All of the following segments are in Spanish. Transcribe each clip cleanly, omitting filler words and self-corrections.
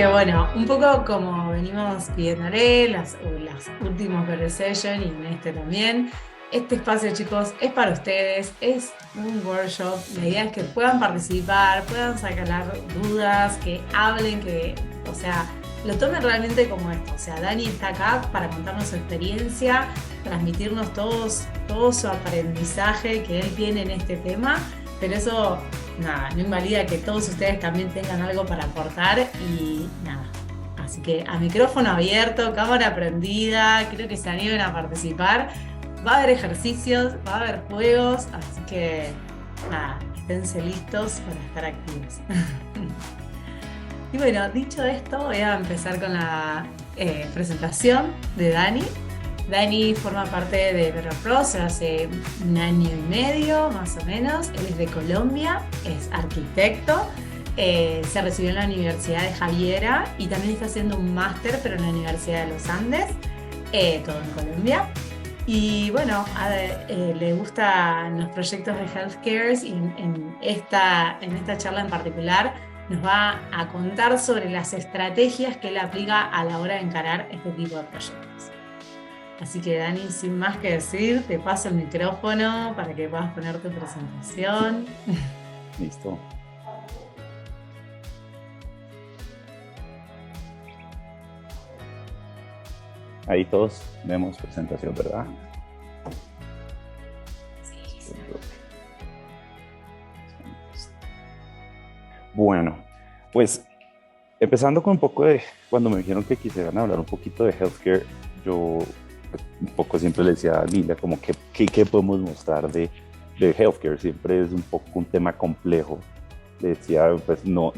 que bueno, un poco como venimos pidiéndole las últimos conversation y en este también, este espacio chicos es para ustedes, es un workshop, la idea es que puedan participar, puedan sacar dudas, que hablen, o sea, lo tomen realmente como esto, o sea, Dani está acá para contarnos su experiencia, transmitirnos todo su aprendizaje que él tiene en este tema, pero eso nada, no invalida que todos ustedes también tengan algo para aportar y nada. Así que a micrófono abierto, cámara prendida, creo que se animen a participar. Va a haber ejercicios, va a haber juegos, así que nada, esténse listos para estar activos. Y bueno, dicho esto, voy a empezar con la presentación de Dani. Dani forma parte de Berra Pros hace un año y medio, más o menos. Él es de Colombia, es arquitecto, se recibió en la Universidad de Javiera y también está haciendo un máster, pero en la Universidad de los Andes, todo en Colombia. Y bueno, le gustan los proyectos de healthcare y en esta charla en particular nos va a contar sobre las estrategias que él aplica a la hora de encarar este tipo de proyectos. Así que Dani, sin más que decir, te paso el micrófono para que puedas poner tu presentación. Listo. Ahí todos vemos presentación, ¿verdad? Sí. Bueno, pues empezando con un poco de, cuando me dijeron que quisieran hablar un poquito de healthcare, yo pues, un poco siempre le decía a Linda como que qué podemos mostrar de healthcare, siempre es un poco un tema complejo. Le decía, pues no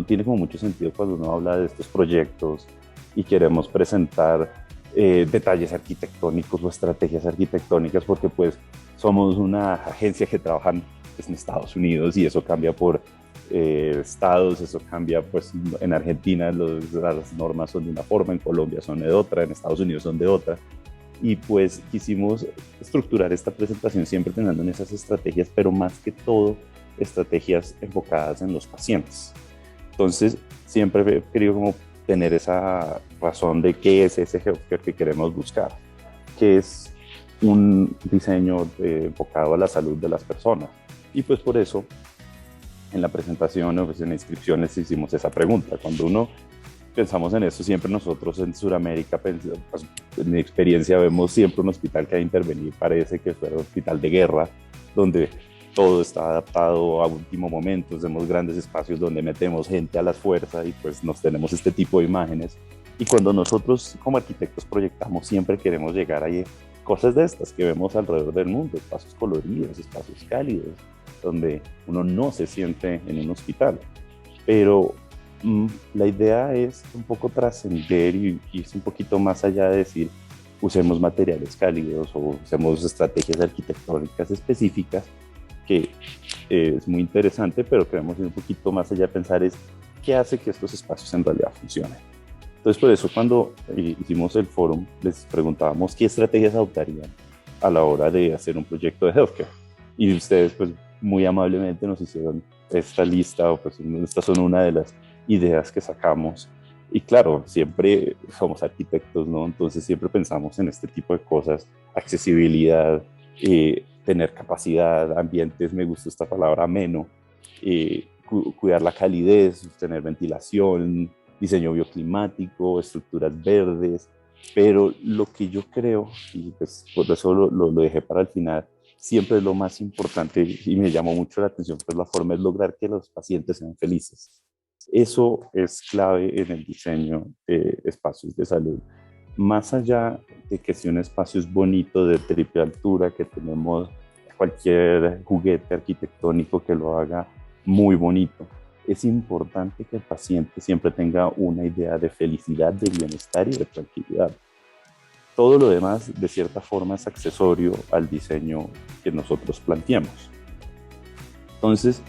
tiene como mucho sentido cuando uno habla de estos proyectos y queremos presentar detalles arquitectónicos o estrategias arquitectónicas porque pues somos una agencia que trabaja pues, en Estados Unidos y eso cambia por estados, eso cambia pues en Argentina las normas son de una forma, en Colombia son de otra, en Estados Unidos son de otra y pues quisimos estructurar esta presentación siempre pensando en esas estrategias, pero más que todo estrategias enfocadas en los pacientes. Entonces siempre he querido como tener esa razón de qué es ese healthcare que queremos buscar, que es un diseño enfocado a la salud de las personas. Y pues por eso en la presentación o pues en inscripciones hicimos esa pregunta. Cuando uno pensamos en eso, siempre nosotros en Sudamérica, pues, en mi experiencia, vemos siempre un hospital que ha intervenido, parece que fuera un hospital de guerra, donde todo está adaptado a último momento, tenemos grandes espacios donde metemos gente a las fuerzas y pues nos tenemos este tipo de imágenes. Y cuando nosotros como arquitectos proyectamos, siempre queremos llegar a cosas de estas que vemos alrededor del mundo, espacios coloridos, espacios cálidos, donde uno no se siente en un hospital. Pero la idea es un poco trascender y irse un poquito más allá de decir, usemos materiales cálidos o usemos estrategias arquitectónicas específicas, que es muy interesante, pero queremos ir un poquito más allá de pensar es qué hace que estos espacios en realidad funcionen. Entonces, por eso cuando hicimos el foro, les preguntábamos qué estrategias adoptarían a la hora de hacer un proyecto de healthcare. Y ustedes, pues, muy amablemente nos hicieron esta lista, o pues, estas son una de las ideas que sacamos. Y claro, siempre somos arquitectos, ¿no? Entonces siempre pensamos en este tipo de cosas, accesibilidad, tener capacidad, ambientes, me gusta esta palabra, ameno, cuidar la calidez, tener ventilación, diseño bioclimático, estructuras verdes, pero lo que yo creo, y pues por eso lo dejé para el final, siempre es lo más importante y me llamó mucho la atención, pues la forma es lograr que los pacientes sean felices. Eso es clave en el diseño de espacios de salud. Más allá de que si un espacio es bonito de triple altura, que tenemos cualquier juguete arquitectónico que lo haga muy bonito, es importante que el paciente siempre tenga una idea de felicidad, de bienestar y de tranquilidad. Todo lo demás, de cierta forma, es accesorio al diseño que nosotros planteamos. Entonces,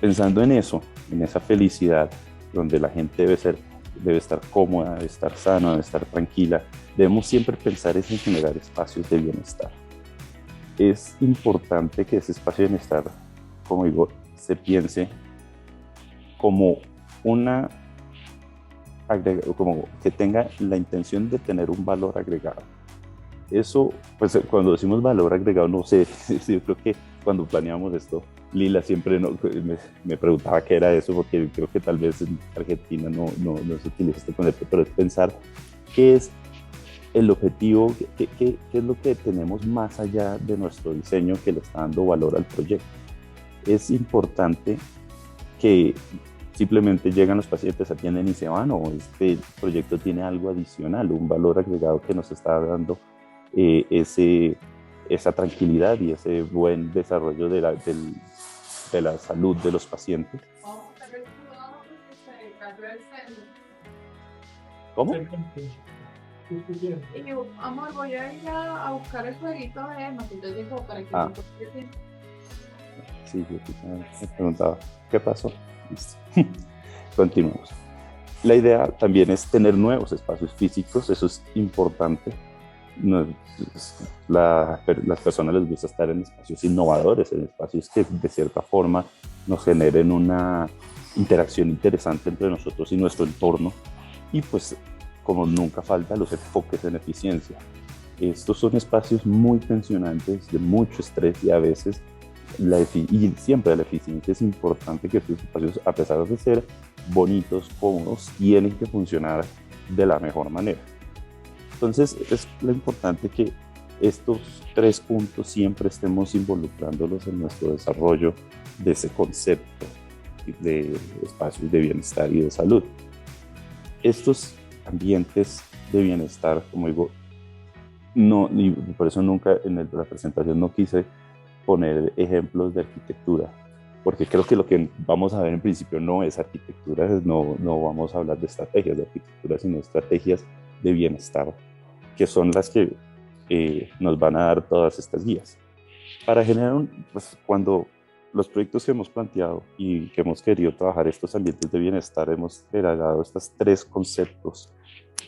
pensando en eso, en esa felicidad, donde la gente debe estar cómoda, debe estar sana, debe estar tranquila, debemos siempre pensar en generar espacios de bienestar. Es importante que ese espacio de bienestar, como digo, se piense como una como que tenga la intención de tener un valor agregado. Eso, pues cuando decimos valor agregado, no sé, yo creo que cuando planeamos esto, Lila siempre me preguntaba qué era eso, porque creo que tal vez en Argentina no se utiliza este concepto, pero es pensar qué es el objetivo, qué es lo que tenemos más allá de nuestro diseño que le está dando valor al proyecto. Es importante que simplemente llegan los pacientes, atienden y se van, o este proyecto tiene algo adicional, un valor agregado que nos está dando esa tranquilidad y ese buen desarrollo de la salud de los pacientes. ¿Cómo? Y yo, amor, voy a ir a buscar el jueguito de Emma, que yo digo para que Ah. Sí, yo me preguntaba, ¿qué pasó? Listo. Continuamos. La idea también es tener nuevos espacios físicos, eso es importante. Las personas les gusta estar en espacios innovadores, en espacios que de cierta forma nos generen una interacción interesante entre nosotros y nuestro entorno. Y pues, como nunca falta, los enfoques en eficiencia. Estos son espacios muy tensionantes, de mucho estrés, y a veces y siempre la eficiencia es importante, que estos espacios, a pesar de ser bonitos, cómodos, tienen que funcionar de la mejor manera. Entonces es lo importante que estos 3 puntos siempre estemos involucrándolos en nuestro desarrollo de ese concepto de espacios de bienestar y de salud. Estos ambientes de bienestar, como digo, y por eso nunca en la presentación no quise poner ejemplos de arquitectura, porque creo que lo que vamos a ver en principio no es arquitectura, no vamos a hablar de estrategias de arquitectura, sino estrategias de bienestar, que son las que nos van a dar todas estas guías. Para generar pues, cuando los proyectos que hemos planteado y que hemos querido trabajar estos ambientes de bienestar, hemos agregado estos 3 conceptos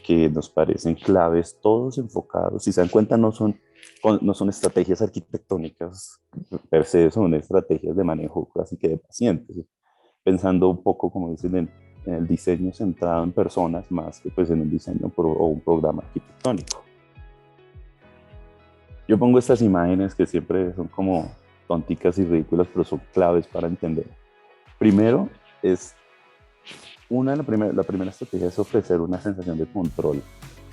que nos parecen claves, todos enfocados. Si se dan cuenta, no son estrategias arquitectónicas per se, son estrategias de manejo casi que de pacientes, pensando un poco, como dicen, en el diseño centrado en personas más que pues en un diseño o un programa arquitectónico. Yo pongo estas imágenes que siempre son como tonticas y ridículas, pero son claves para entender. Primero la primera estrategia es ofrecer una sensación de control.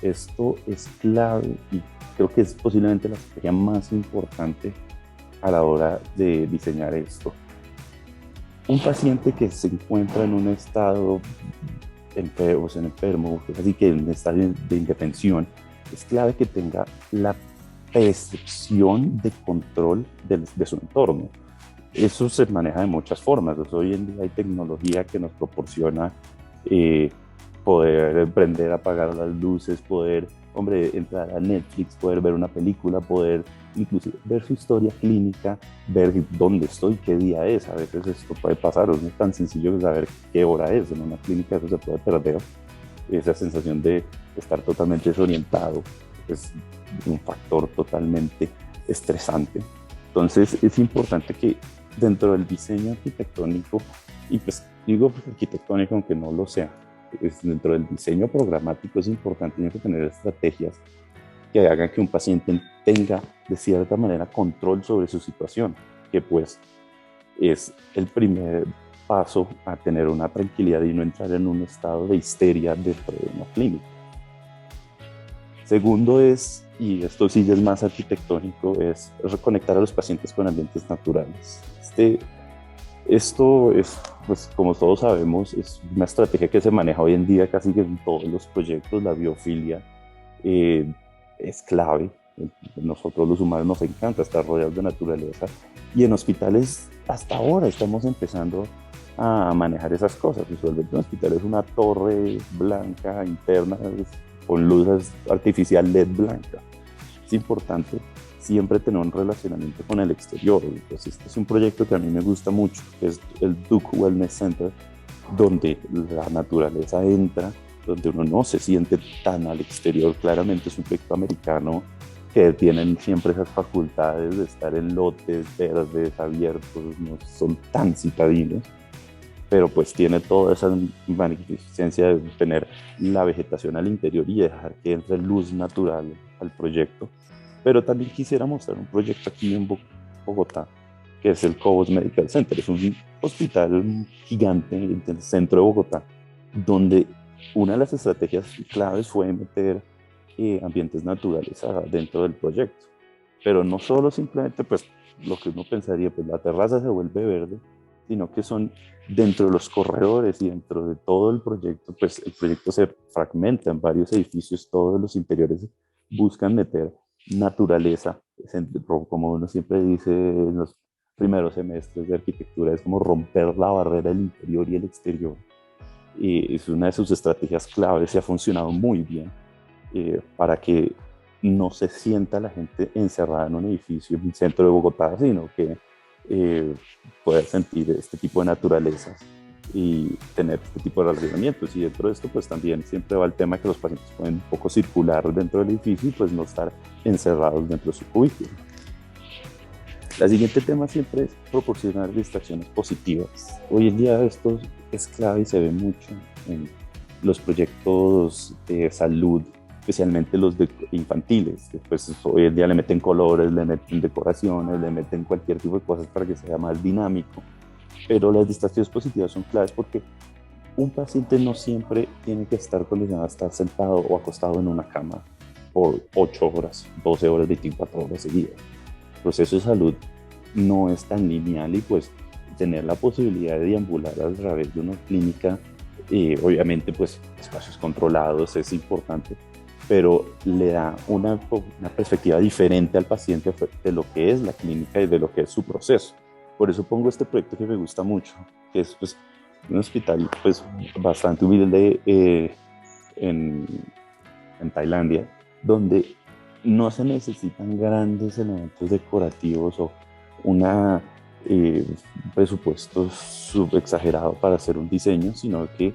Esto es clave y creo que es posiblemente la estrategia más importante a la hora de diseñar esto. Un paciente que se encuentra en un estado enfermo, así que en un estado de indefensión, es clave que tenga la percepción de control de su entorno. Eso se maneja de muchas formas. Hoy en día hay tecnología que nos proporciona poder prender, apagar las luces, poder, entrar a Netflix, poder ver una película, poder inclusive ver su historia clínica, ver dónde estoy, qué día es. A veces esto puede pasar, no es tan sencillo saber qué hora es. En una clínica eso se puede perder. Esa sensación de estar totalmente desorientado es un factor totalmente estresante. Entonces es importante que dentro del diseño arquitectónico, y pues digo arquitectónico aunque no lo sea, dentro del diseño programático es importante tener estrategias que hagan que un paciente tenga de cierta manera control sobre su situación, que pues es el primer paso a tener una tranquilidad y no entrar en un estado de histeria dentro de una clínica. Segundo es, y esto sí es más arquitectónico, es reconectar a los pacientes con ambientes naturales. Esto es, pues como todos sabemos, es una estrategia que se maneja hoy en día casi que en todos los proyectos. La biofilia es clave. Nosotros los humanos nos encanta estar rodeados de naturaleza, y en hospitales hasta ahora estamos empezando a manejar esesas cosas. Usualmente un hospital es una torre blanca interna con luz artificial LED blanca. Es importante siempre tener un relacionamiento con el exterior. Pues este es un proyecto que a mí me gusta mucho, que es el Duke Wellness Center, donde la naturaleza entra, donde uno no se siente tan al exterior. Claramente es un proyecto americano que tienen siempre esas facultades de estar en lotes verdes, abiertos, no son tan citadinos, pero pues tiene toda esa magnificencia de tener la vegetación al interior y dejar que entre luz natural al proyecto. Pero también quisiera mostrar un proyecto aquí en Bogotá, que es el Cobos Medical Center. Es un hospital gigante en el centro de Bogotá, donde una de las estrategias claves fue meter ambientes naturales dentro del proyecto. Pero no solo simplemente, pues, lo que uno pensaría, pues la terraza se vuelve verde, sino que son dentro de los corredores y dentro de todo el proyecto, pues el proyecto se fragmenta en varios edificios, todos los interiores buscan meter naturaleza, como uno siempre dice en los primeros semestres de arquitectura, es como romper la barrera del interior y el exterior. Y es una de sus estrategias claves y ha funcionado muy bien para que no se sienta la gente encerrada en un edificio en el centro de Bogotá, sino que pueda sentir este tipo de naturalezas y tener este tipo de relacionamientos. Y dentro de esto, pues también siempre va el tema que los pacientes pueden un poco circular dentro del edificio y pues no estar encerrados dentro de su cubículo. El siguiente tema siempre es proporcionar distracciones positivas. Hoy en día esto es clave y se ve mucho en los proyectos de salud, especialmente los de infantiles, que pues hoy en día le meten colores, le meten decoraciones, le meten cualquier tipo de cosas para que sea más dinámico. Pero las distracciones positivas son claves porque un paciente no siempre tiene que estar condicionado a estar sentado o acostado en una cama por 8 horas, 12 horas, 24 horas seguidas. El proceso de salud no es tan lineal y pues tener la posibilidad de deambular a través de una clínica, obviamente pues espacios controlados es importante, pero le da una perspectiva diferente al paciente de lo que es la clínica y de lo que es su proceso. Por eso pongo este proyecto que me gusta mucho, que es pues, un hospital pues, bastante humilde en Tailandia, donde no se necesitan grandes elementos decorativos o un presupuesto subexagerado para hacer un diseño, sino que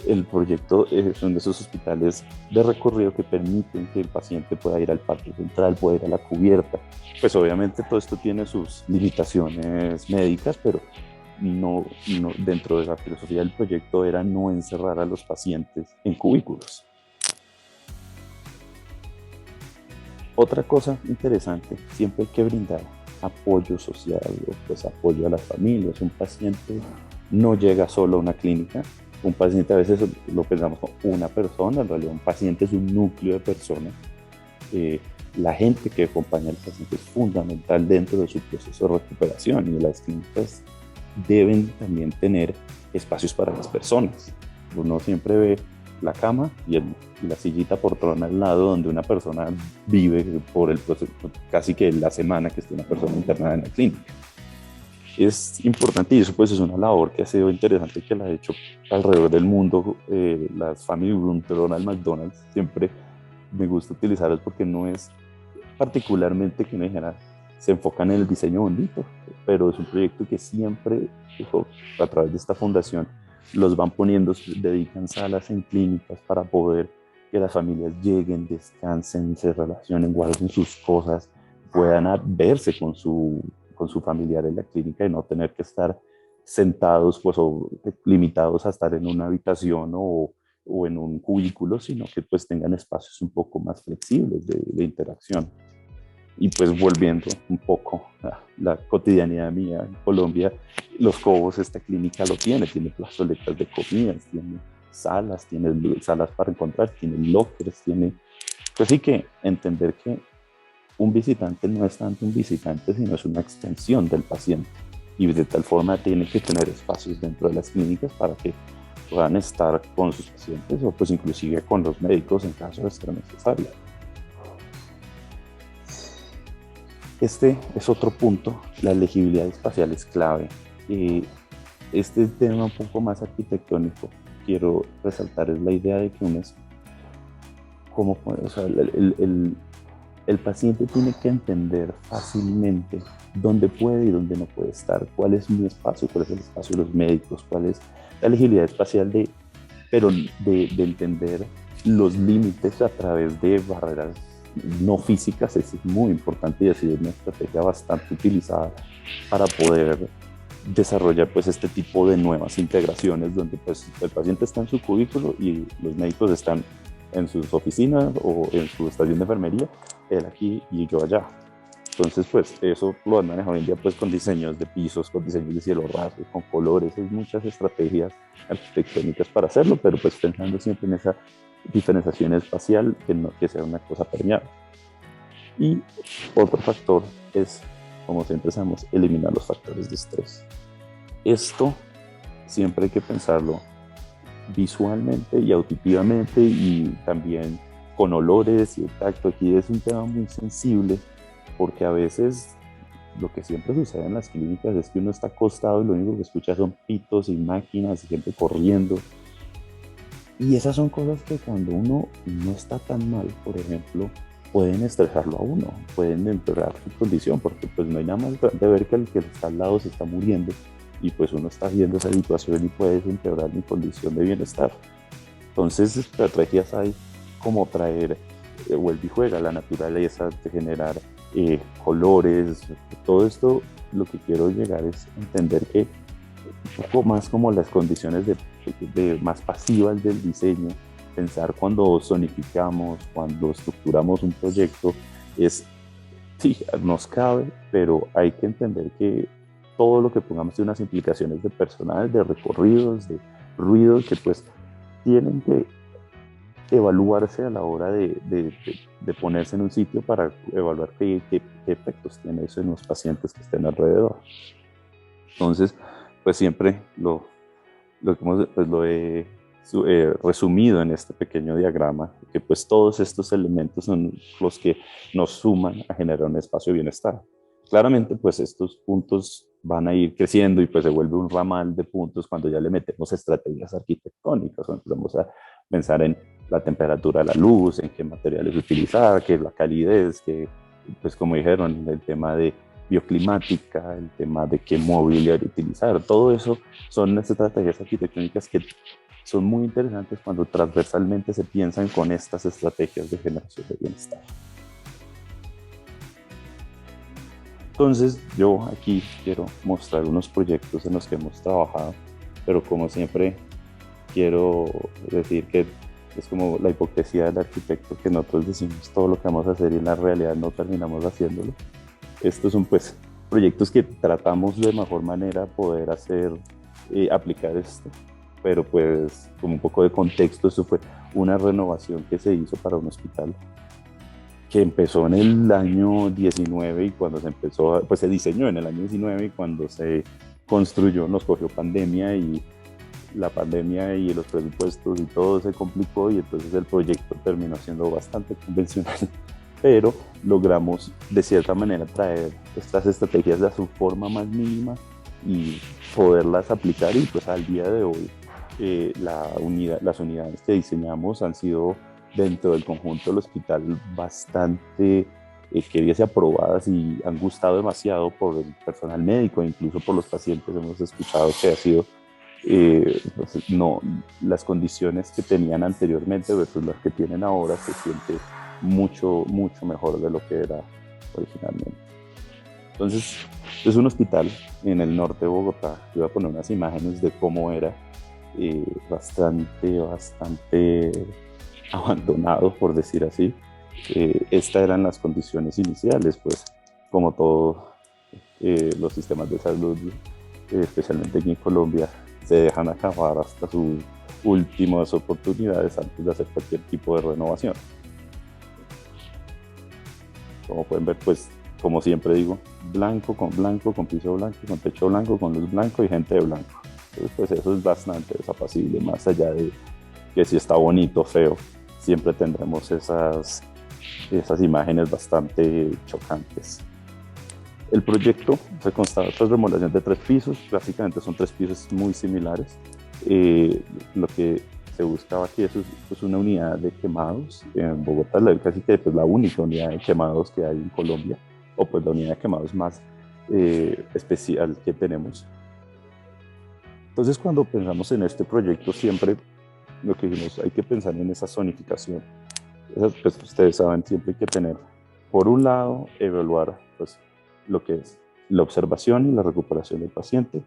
el proyecto son de esos hospitales de recorrido que permiten que el paciente pueda ir al patio central, pueda ir a la cubierta. Pues obviamente todo esto tiene sus limitaciones médicas, pero no dentro de la filosofía del proyecto era no encerrar a los pacientes en cubículos. Otra cosa interesante, siempre hay que brindar apoyo social, pues apoyo a las familias. Un paciente no llega solo a una clínica. Un paciente a veces lo pensamos como una persona, en realidad un paciente es un núcleo de personas. La gente que acompaña al paciente es fundamental dentro de su proceso de recuperación y las clínicas deben también tener espacios para las personas. Uno siempre ve la cama y la sillita poltrona al lado donde una persona vive por el proceso, casi que la semana que esté una persona internada en la clínica. Es importante y eso pues es una labor que ha sido interesante que la ha hecho alrededor del mundo las Family Room de Ronald McDonald. Siempre me gusta utilizarlas porque no es particularmente que en general se enfocan en el diseño bonito, pero es un proyecto que siempre a través de esta fundación los van poniendo, dedican salas en clínicas para poder que las familias lleguen, descansen, se relacionen, guarden sus cosas, puedan verse con su familiar en la clínica y no tener que estar sentados pues, o limitados a estar en una habitación o en un cubículo, sino que pues tengan espacios un poco más flexibles de interacción. Y pues volviendo un poco a la cotidianidad mía en Colombia, Los Cobos, esta clínica lo tiene plazoletas de comidas, tiene salas para encontrar, tiene lockers, tiene... Pues sí que entender que un visitante no es tanto un visitante, sino es una extensión del paciente. Y de tal forma tiene que tener espacios dentro de las clínicas para que puedan estar con sus pacientes o pues inclusive con los médicos en caso de ser necesario. Este es otro punto, la legibilidad espacial es clave. Este tema un poco más arquitectónico quiero resaltar es la idea de que el paciente tiene que entender fácilmente dónde puede y dónde no puede estar, cuál es mi espacio, cuál es el espacio de los médicos, cuál es la legibilidad espacial de entender los límites a través de barreras no físicas. Es muy importante y ha sido una estrategia bastante utilizada para poder desarrollar pues este tipo de nuevas integraciones donde pues el paciente está en su cubículo y los médicos están en sus oficinas o en su estación de enfermería, él aquí y yo allá. Entonces, pues eso lo han manejado hoy en día pues con diseños de pisos, con diseños de cielo raso, con colores, hay muchas estrategias arquitectónicas para hacerlo, pero pues pensando siempre en esa diferenciación espacial, que, no, que sea una cosa permeable. Y otro factor es, como siempre sabemos, eliminar los factores de estrés. Esto siempre hay que pensarlo visualmente y auditivamente y también con olores y el tacto. Aquí es un tema muy sensible porque a veces lo que siempre sucede en las clínicas es que uno está acostado y lo único que escucha son pitos y máquinas y gente corriendo. Y esas son cosas que cuando uno no está tan mal, por ejemplo, pueden estresarlo a uno, pueden empeorar su condición, porque pues no hay nada más de ver que el que está al lado se está muriendo y pues uno está viendo esa situación y puede empeorar mi condición de bienestar. Entonces, estrategias hay como traer, vuelve y juega, la naturaleza, de generar colores, todo esto, lo que quiero llegar es entender que un poco más como las condiciones de más pasivas del diseño, pensar cuando zonificamos, cuando estructuramos un proyecto, es, sí, nos cabe, pero hay que entender que todo lo que pongamos tiene unas implicaciones de personal, de recorridos, de ruidos, que pues tienen que evaluarse a la hora de ponerse en un sitio para evaluar qué efectos tiene eso en los pacientes que estén alrededor. Entonces, pues siempre pues lo he resumido en este pequeño diagrama, que pues todos estos elementos son los que nos suman a generar un espacio de bienestar. Claramente, pues estos puntos van a ir creciendo y pues se vuelve un ramal de puntos cuando ya le metemos estrategias arquitectónicas, cuando empezamos a pensar en la temperatura de la luz, en qué materiales utilizar, qué es la calidez, que pues como dijeron, el tema de bioclimática, el tema de qué mobiliario utilizar, todo eso son estrategias arquitectónicas que son muy interesantes cuando transversalmente se piensan con estas estrategias de generación de bienestar. Entonces, yo aquí quiero mostrar unos proyectos en los que hemos trabajado, pero como siempre quiero decir que es como la hipocresía del arquitecto, que nosotros decimos todo lo que vamos a hacer y en la realidad no terminamos haciéndolo. Estos son pues proyectos que tratamos de mejor manera poder hacer, aplicar esto, pero pues como un poco de contexto, esto fue una renovación que se hizo para un hospital que empezó en el año 19 y cuando se empezó, pues se diseñó en el año 19 y cuando se construyó nos cogió pandemia y la pandemia y los presupuestos y todo se complicó y entonces el proyecto terminó siendo bastante convencional, pero logramos de cierta manera traer estas estrategias de su forma más mínima y poderlas aplicar y pues al día de hoy las unidades que diseñamos han sido dentro del conjunto del hospital bastante queridas y aprobadas y han gustado demasiado por el personal médico, incluso por los pacientes. Hemos escuchado que ha sido pues, no, las condiciones que tenían anteriormente versus las que tienen ahora se siente mucho mejor de lo que era originalmente. Entonces, es un hospital en el norte de Bogotá. Yo voy a poner unas imágenes de cómo era, bastante abandonado, por decir así. Estas eran las condiciones iniciales, pues como todos los sistemas de salud, especialmente aquí en Colombia, se dejan acabar hasta sus últimas oportunidades antes de hacer cualquier tipo de renovación. Como pueden ver, pues como siempre digo, blanco, con piso blanco, con techo blanco, con luz blanco y gente de blanco. Entonces, pues eso es bastante desapacible, más allá de que si está bonito o feo, siempre tendremos esas imágenes bastante chocantes. El proyecto se consta de remodelación de 3 pisos, básicamente son 3 pisos muy similares. Lo que se buscaba aquí es pues, una unidad de quemados. En Bogotá es casi que pues, la única unidad de quemados que hay en Colombia, o pues la unidad de quemados más especial que tenemos. Entonces cuando pensamos en este proyecto siempre lo que dijimos, hay que pensar en esa zonificación. Pues, ustedes saben, siempre hay que tener, por un lado, evaluar pues, lo que es la observación y la recuperación del paciente,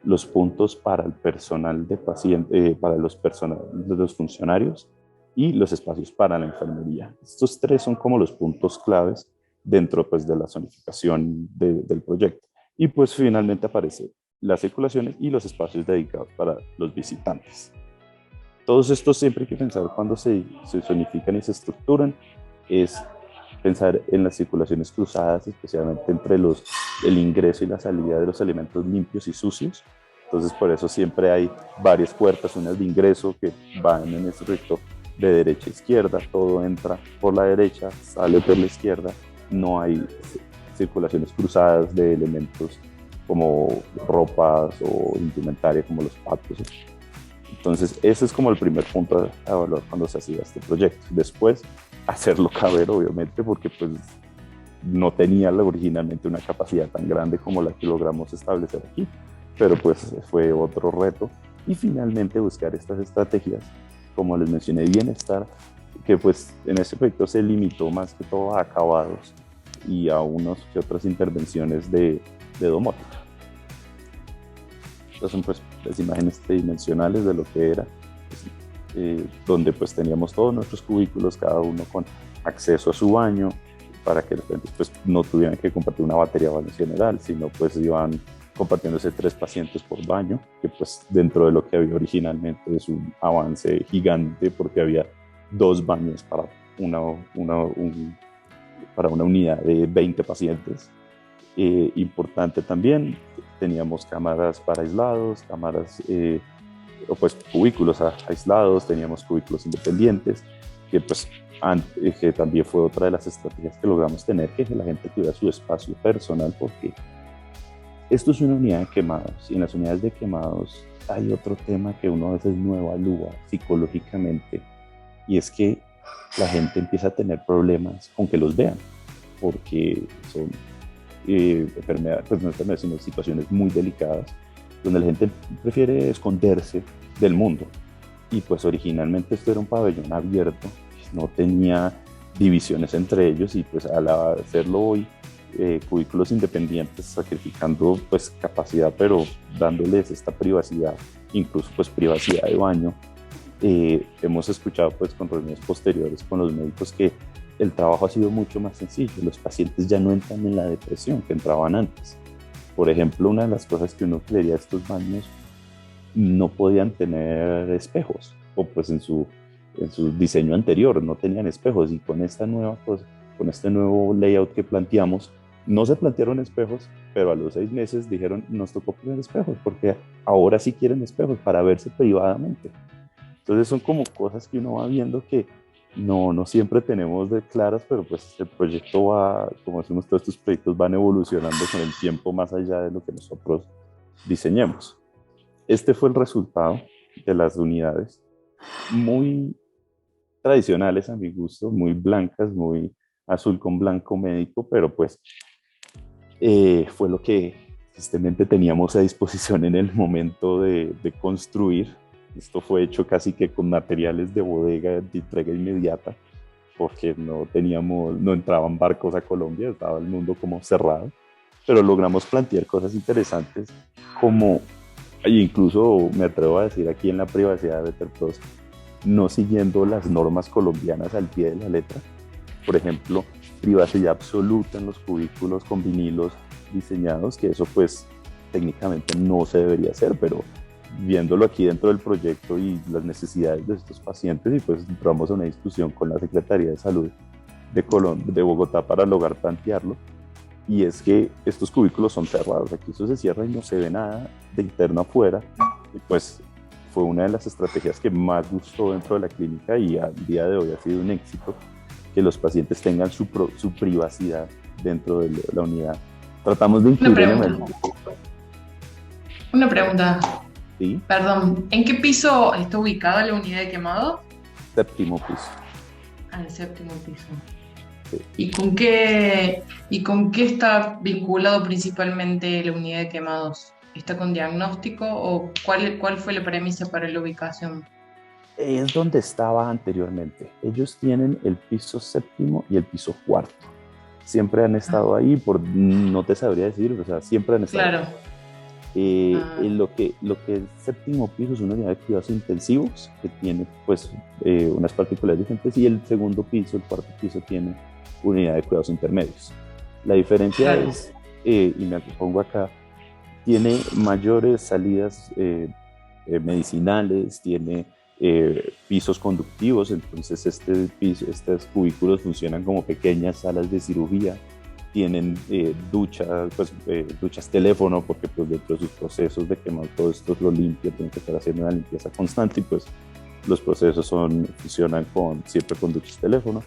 los puntos para el personal de paciente, para de los funcionarios y los espacios para la enfermería. Estos tres son como los puntos claves dentro pues, de la zonificación del proyecto. Y pues finalmente aparece las circulaciones y los espacios dedicados para los visitantes. Todos estos siempre hay que pensar cuando se zonifican y se estructuran, es pensar en las circulaciones cruzadas, especialmente entre el ingreso y la salida de los elementos limpios y sucios. Entonces, por eso siempre hay varias puertas, unas de ingreso que van en ese recto de derecha a izquierda, todo entra por la derecha, sale por la izquierda, no hay circulaciones cruzadas de elementos como ropas o indumentaria como los patos. Entonces, ese es como el primer punto a evaluar cuando se hacía este proyecto. Después, hacerlo caber, obviamente, porque pues no tenía originalmente una capacidad tan grande como la que logramos establecer aquí, pero pues fue otro reto. Y finalmente buscar estas estrategias, como les mencioné, bienestar, que pues en ese proyecto se limitó más que todo a acabados y a unas que otras intervenciones de domótica. Estas son pues las imágenes tridimensionales de lo que era, donde pues teníamos todos nuestros cubículos, cada uno con acceso a su baño, para que pues, no tuvieran que compartir una batería de baño general, sino pues iban compartiéndose 3 pacientes por baño, que pues dentro de lo que había originalmente es un avance gigante, porque había 2 baños para una unidad de 20 pacientes. Importante también, teníamos cámaras para aislados, o pues cubículos aislados, teníamos cubículos independientes, que pues que también fue otra de las estrategias que logramos tener, que la gente tuviera su espacio personal, porque esto es una unidad de quemados, y en las unidades de quemados hay otro tema que uno a veces no evalúa psicológicamente, y es que la gente empieza a tener problemas con que los vean, porque son enfermedades, pues no enfermedades, sino situaciones muy delicadas, donde la gente prefiere esconderse del mundo. Y pues originalmente esto era un pabellón abierto, no tenía divisiones entre ellos, y pues al hacerlo hoy, cubículos independientes, sacrificando pues capacidad, pero dándoles esta privacidad, incluso pues privacidad de baño. Hemos escuchado pues con reuniones posteriores con los médicos que el trabajo ha sido mucho más sencillo, los pacientes ya no entran en la depresión que entraban antes. Por ejemplo, una de las cosas que uno creería, estos baños no podían tener espejos, o pues en su diseño anterior no tenían espejos, y con esta nueva cosa, con este nuevo layout que planteamos, no se plantearon espejos, pero a los 6 meses dijeron, nos tocó poner espejos, porque ahora sí quieren espejos para verse privadamente. Entonces son como cosas que uno va viendo que no siempre tenemos de claras, pero pues el proyecto va, como decimos, todos estos proyectos van evolucionando con el tiempo más allá de lo que nosotros diseñemos. Este fue el resultado de las unidades, muy tradicionales a mi gusto, muy blancas, muy azul con blanco médico, pero pues fue lo que tristemente teníamos a disposición en el momento de construir. Esto fue hecho casi que con materiales de bodega de entrega inmediata, porque no entraban barcos a Colombia, estaba el mundo como cerrado, pero logramos plantear cosas interesantes como, incluso me atrevo a decir aquí en la privacidad de Betterpros, no siguiendo las normas colombianas al pie de la letra. Por ejemplo, privacidad absoluta en los cubículos con vinilos diseñados, que eso pues técnicamente no se debería hacer, pero viéndolo aquí dentro del proyecto y las necesidades de estos pacientes, y pues entramos a una discusión con la Secretaría de Salud de Bogotá para lograr plantearlo, y es que estos cubículos son cerrados, aquí eso se cierra y no se ve nada de interno afuera, y pues fue una de las estrategias que más gustó dentro de la clínica, y al día de hoy ha sido un éxito que los pacientes tengan su privacidad dentro de la unidad. Tratamos de incluir elementos. Una pregunta. ¿Sí? Perdón, ¿en qué piso está ubicada la unidad de quemados? 7º piso. Ah, el 7º piso. Sí. ¿Y con qué está vinculado principalmente la unidad de quemados? ¿Está con diagnóstico o cuál fue la premisa para la ubicación? Es donde estaba anteriormente. Ellos tienen el piso 7º y el piso 4º. siempre han estado ahí, no te sabría decir, o sea, siempre han estado Claro. ahí. Lo que es séptimo piso es una unidad de cuidados intensivos que tiene pues unas particularidades diferentes, y el segundo piso, el cuarto piso, tiene unidad de cuidados intermedios. La diferencia Claro. es, y me pongo acá, tiene mayores salidas medicinales, tiene pisos conductivos, entonces estos cubículos funcionan como pequeñas salas de cirugía, tienen duchas teléfono, porque pues dentro de sus procesos de quemado todo esto lo limpia, tienen que estar haciendo una limpieza constante, y pues los procesos funcionan siempre con duchas teléfono,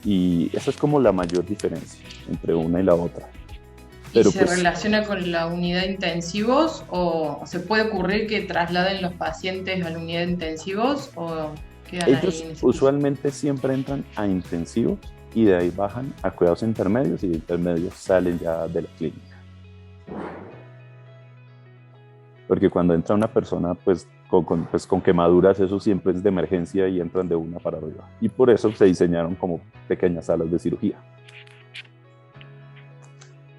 y esa es como la mayor diferencia entre una y la otra. ¿Y se Pues, relaciona con la unidad de intensivos o se puede ocurrir que trasladen los pacientes a la unidad de intensivos o quedan ahí ellos en ese piso? usualmente siempre entran a intensivos y de ahí bajan a cuidados intermedios, y de intermedios salen ya de la clínica. Porque cuando entra una persona pues con quemaduras, eso siempre es de emergencia y entran de una para arriba. Y por eso se diseñaron como pequeñas salas de cirugía.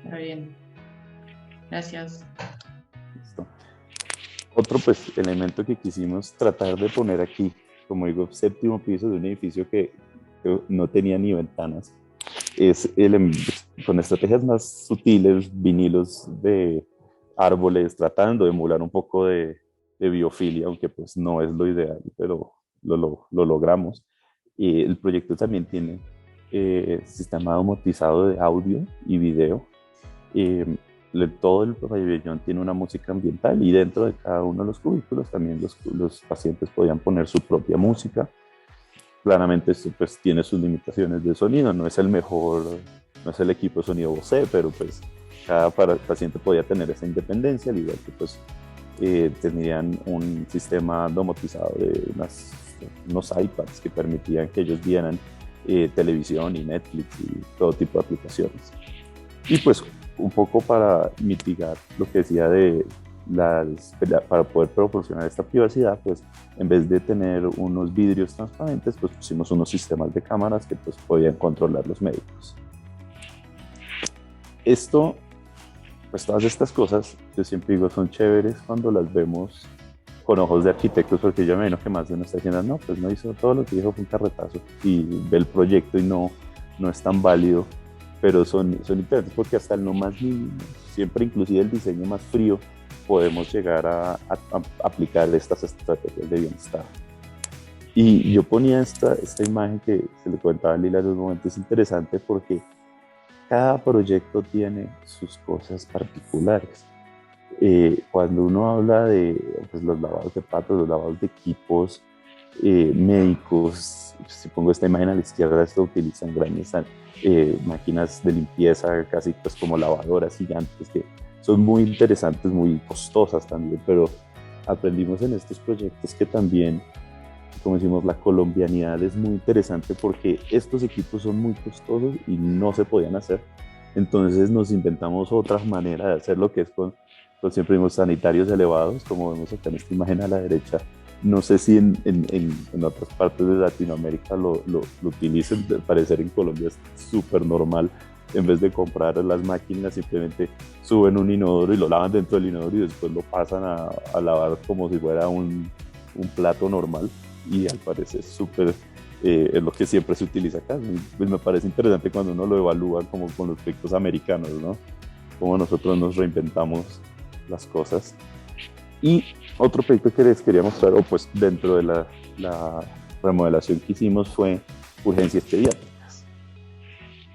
Está bien. Gracias. ¿Listo? Otro pues elemento que quisimos tratar de poner aquí, como digo, séptimo piso de un edificio que no tenía ni ventanas, es con estrategias más sutiles, vinilos de árboles, tratando de emular un poco de biofilia, aunque pues no es lo ideal, pero lo logramos. Y el proyecto también tiene sistema domotizado de audio y video. Todo el pabellón tiene una música ambiental, y dentro de cada uno de los cubículos también los pacientes podían poner su propia música. Claramente esto pues tiene sus limitaciones de sonido, no es el mejor, no es el equipo de sonido Bose, pero pues cada paciente podía tener esa independencia, al igual que pues tenían un sistema domotizado de unos iPads que permitían que ellos vieran televisión y Netflix y todo tipo de aplicaciones. Y pues un poco para mitigar lo que decía para poder proporcionar esta privacidad, pues en vez de tener unos vidrios transparentes, pues pusimos unos sistemas de cámaras que pues podían controlar los médicos. Pues todas estas cosas, yo siempre digo, son chéveres cuando las vemos con ojos de arquitectos, porque yo me imagino que más de uno está diciendo, no, pues no hizo todo lo que dijo, fue un carretazo, y ve el proyecto y no es tan válido, pero son interesantes porque hasta el no más mínimo, siempre inclusive el diseño más frío, podemos llegar a aplicar estas estrategias de bienestar. Y yo ponía esta imagen que se le comentaba a Lila en un momento, es interesante porque cada proyecto tiene sus cosas particulares. Cuando uno habla de pues, los lavados de patos, los lavados de equipos médicos, si pongo esta imagen a la izquierda, esto utilizan grandes máquinas de limpieza, casi pues como lavadoras gigantes, que son muy interesantes, muy costosas también, pero aprendimos en estos proyectos que también, como decimos, la colombianidad es muy interesante, porque estos equipos son muy costosos y no se podían hacer. Entonces nos inventamos otra manera de hacer, lo que es con siempre vimos sanitarios elevados, como vemos acá en esta imagen a la derecha. No sé si en otras partes de Latinoamérica lo utilicen, al parecer en Colombia es súper normal. En vez de comprar las máquinas, simplemente suben un inodoro y lo lavan dentro del inodoro y después lo pasan a lavar como si fuera un plato normal, y al parecer es lo que siempre se utiliza acá. Pues me parece interesante cuando uno lo evalúa como con los proyectos americanos, ¿no? Cómo nosotros nos reinventamos las cosas. Y otro proyecto que les quería mostrar, o pues dentro de la remodelación que hicimos, fue urgencias pediátricas.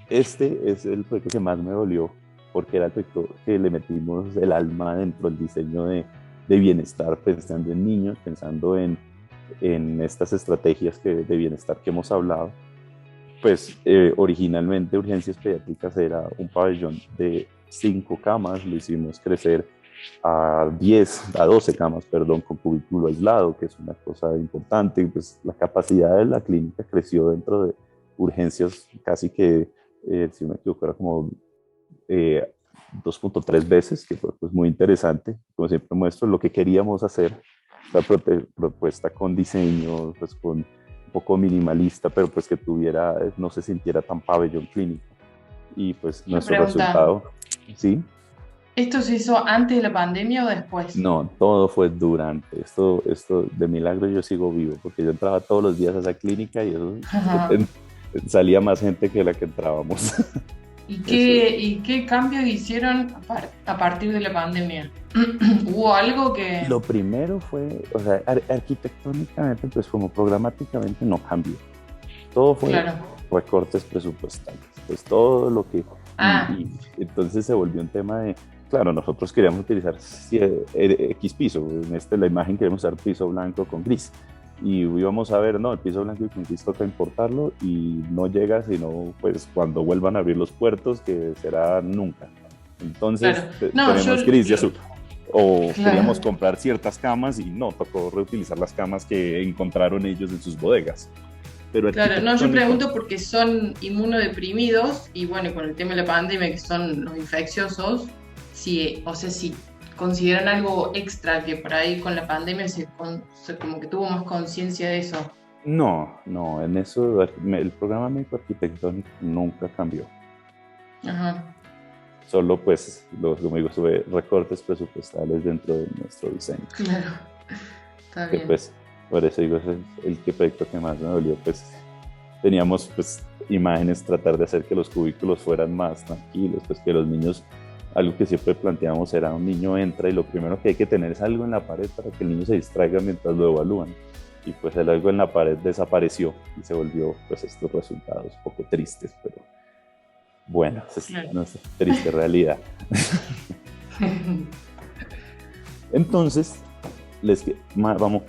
Este es el proyecto que más me dolió, porque era el proyecto que le metimos el alma dentro del diseño de bienestar, pensando en niños, pensando en estas estrategias de bienestar que hemos hablado. Pues originalmente urgencias pediátricas era un pabellón de 5 camas, lo hicimos crecer a 12 camas, perdón, con cubículo aislado, que es una cosa importante. Pues la capacidad de la clínica creció dentro de urgencias casi que, si no me equivoco, era como 2.3 veces, que fue pues, muy interesante. Como siempre muestro lo que queríamos hacer, la propuesta con diseño, pues con un poco minimalista, pero pues que no se sintiera tan pabellón clínico. y pues Una nuestro pregunta, resultado, ¿sí? ¿esto se hizo antes de la pandemia o después? No, todo fue durante. Esto de milagro yo sigo vivo, porque yo entraba todos los días a esa clínica y eso, Ajá. salía más gente que la que entrábamos. Eso, Y qué cambios hicieron a partir de la pandemia? ¿Hubo algo que... lo primero fue, o sea, arquitectónicamente, pues como programáticamente no cambió. Todo fue Claro. recortes presupuestales, pues todo lo que, Ah, y entonces se volvió un tema de, claro, nosotros queríamos utilizar X piso, en la imagen queremos usar piso blanco con gris, y íbamos a ver, no, el piso blanco y con gris toca importarlo, y no llega sino pues cuando vuelvan a abrir los puertos, que será nunca. Entonces claro. No, yo... tenemos gris y azul. O queríamos Claro. comprar ciertas camas y no, tocó reutilizar las camas que encontraron ellos en sus bodegas. Pero Claro, no, yo arquitectónica, pregunto porque son inmunodeprimidos y bueno, con el tema de la pandemia que son los infecciosos, si, o sea, si consideran algo extra que por ahí con la pandemia como que tuvo más conciencia de eso. no, no, en eso el programa médico arquitectónico nunca cambió. Ajá, Solo pues, como digo, tuve recortes presupuestales dentro de nuestro diseño. claro, está Que bien. pues, por eso digo, ese es proyecto que más me dolió, pues teníamos pues imágenes, tratar de hacer que los cubículos fueran más tranquilos, pues que los niños, algo que siempre planteamos era un niño entra y lo primero que hay que tener es algo en la pared para que el niño se distraiga mientras lo evalúan. Y pues el algo en la pared desapareció y se volvió pues estos resultados un poco tristes, pero bueno, esa es Claro. nuestra triste realidad. Entonces, vamos,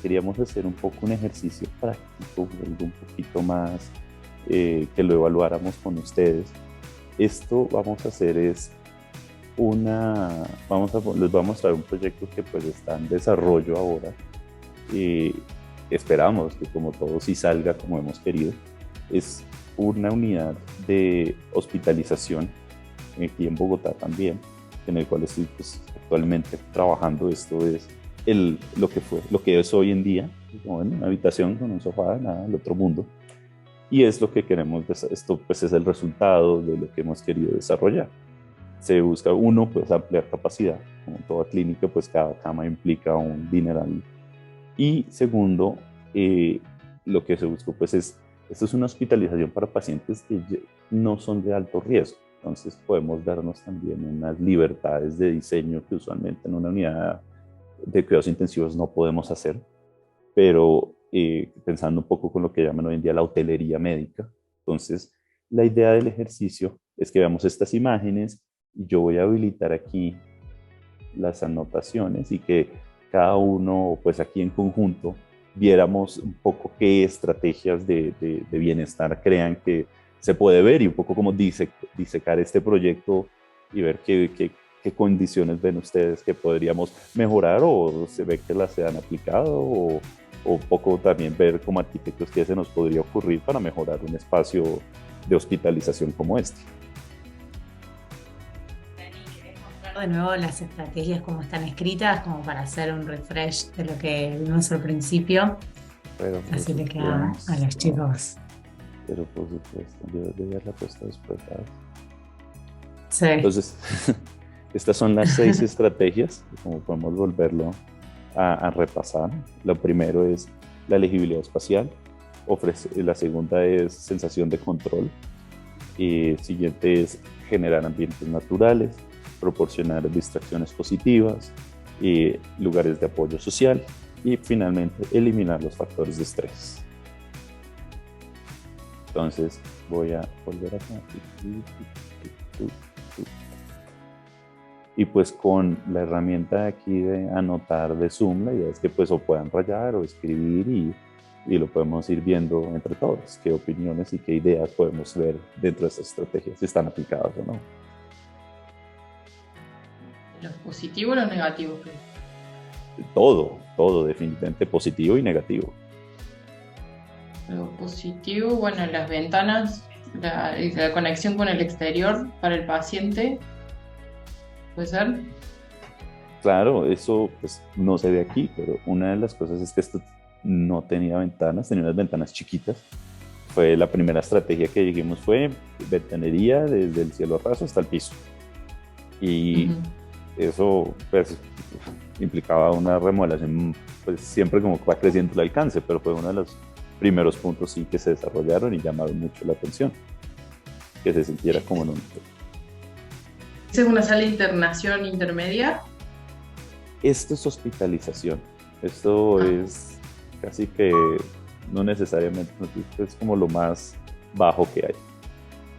queríamos hacer un poco un ejercicio práctico, algo un poquito más que lo evaluáramos con ustedes. Esto vamos a hacer es les vamos a mostrar un proyecto que pues está en desarrollo ahora y esperamos que como todo sí salga como hemos querido. Es una unidad de hospitalización aquí en Bogotá también, en el cual estoy pues, actualmente trabajando. Esto es lo que es hoy en día, como en una habitación con un sofá, nada del otro mundo. Y es lo que queremos, esto pues es el resultado de lo que hemos querido desarrollar. Se busca, uno, pues ampliar capacidad, como toda clínica, pues cada cama implica un dineral. Y segundo, lo que se buscó, pues esto es una hospitalización para pacientes que no son de alto riesgo. Entonces podemos darnos también unas libertades de diseño que usualmente en una unidad de cuidados intensivos no podemos hacer, pero pensando un poco con lo que llaman hoy en día la hotelería médica. Entonces, la idea del ejercicio es que veamos estas imágenes y yo voy a habilitar aquí las anotaciones y que cada uno, pues aquí en conjunto, viéramos un poco qué estrategias de bienestar crean que se puede ver y un poco como disecar este proyecto y ver qué condiciones ven ustedes que podríamos mejorar o se ve que las se han aplicado o un poco también ver como arquitectos qué se nos podría ocurrir para mejorar un espacio de hospitalización como este. De nuevo las estrategias como están escritas, como para hacer un refresh de lo que vimos al principio. Pero Así le queda a los chicos. Pero por supuesto, yo debería haberla puesto después, ¿sabes? Sí. Entonces, estas son las 6 estrategias, como podemos volverlo a repasar. Lo primero es la legibilidad espacial, la segunda es sensación de control, y siguiente es generar ambientes naturales, proporcionar distracciones positivas, lugares de apoyo social y finalmente eliminar los factores de estrés. Entonces voy a volver acá. Y pues con la herramienta aquí de anotar de Zoom, la idea es que pues o puedan rayar o escribir y lo podemos ir viendo entre todos, qué opiniones y qué ideas podemos ver dentro de estas estrategias, si están aplicadas o no. ¿Los positivos o los negativos? Todo, definitivamente positivo y negativo. Lo positivo, bueno, las ventanas, la conexión con el exterior para el paciente, ¿puede ser? Claro, eso pues no se ve aquí, pero una de las cosas es que esto no tenía ventanas, tenía unas ventanas chiquitas, Fue la primera estrategia que dijimos fue ventanería desde el cielo raso hasta el piso. Y Ujú. eso pues implicaba una remodelación, pues siempre como va creciendo el alcance, pero fue uno de los primeros puntos sí que se desarrollaron y llamaron mucho la atención, que se sintiera como en un... ¿Esa es una sala de internación intermedia? Esto es hospitalización, esto Ah, es casi que no necesariamente, es como lo más bajo que hay.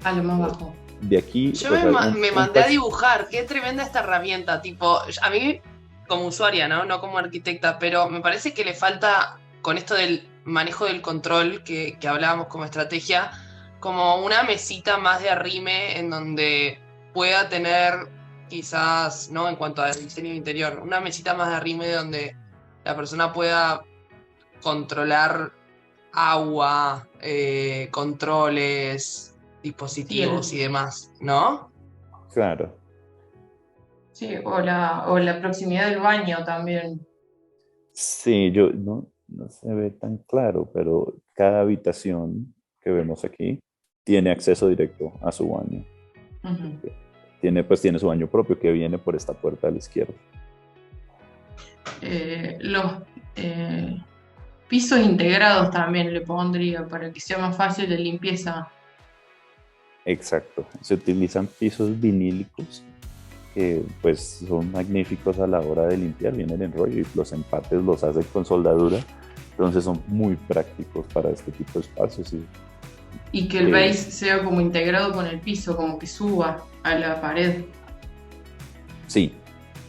a lo más bajo. De aquí, Yo o sea, me mandé a dibujar, qué tremenda esta herramienta, tipo, a mí como usuaria, ¿no? No como arquitecta, pero me parece que le falta con esto del manejo del control que hablábamos como estrategia, como una mesita más de arrime en donde pueda tener quizás, ¿no? En cuanto al diseño interior, una mesita más de arrime donde la persona pueda controlar agua, controles, Sí, dispositivos y demás, ¿no? claro, sí, o la proximidad del baño también. sí, yo no se ve tan claro, pero cada habitación que vemos aquí tiene acceso directo a su baño. Ujú. Tiene su baño propio que viene por esta puerta a la izquierda. Los pisos integrados también le pondría para que sea más fácil de limpieza. Exacto. Se utilizan pisos vinílicos que pues son magníficos a la hora de limpiar, vienen en rollo y los empates los hacen con soldadura, entonces son muy prácticos para este tipo de espacios. Y que el Eh, base sea como integrado con el piso, como que suba a la pared. sí,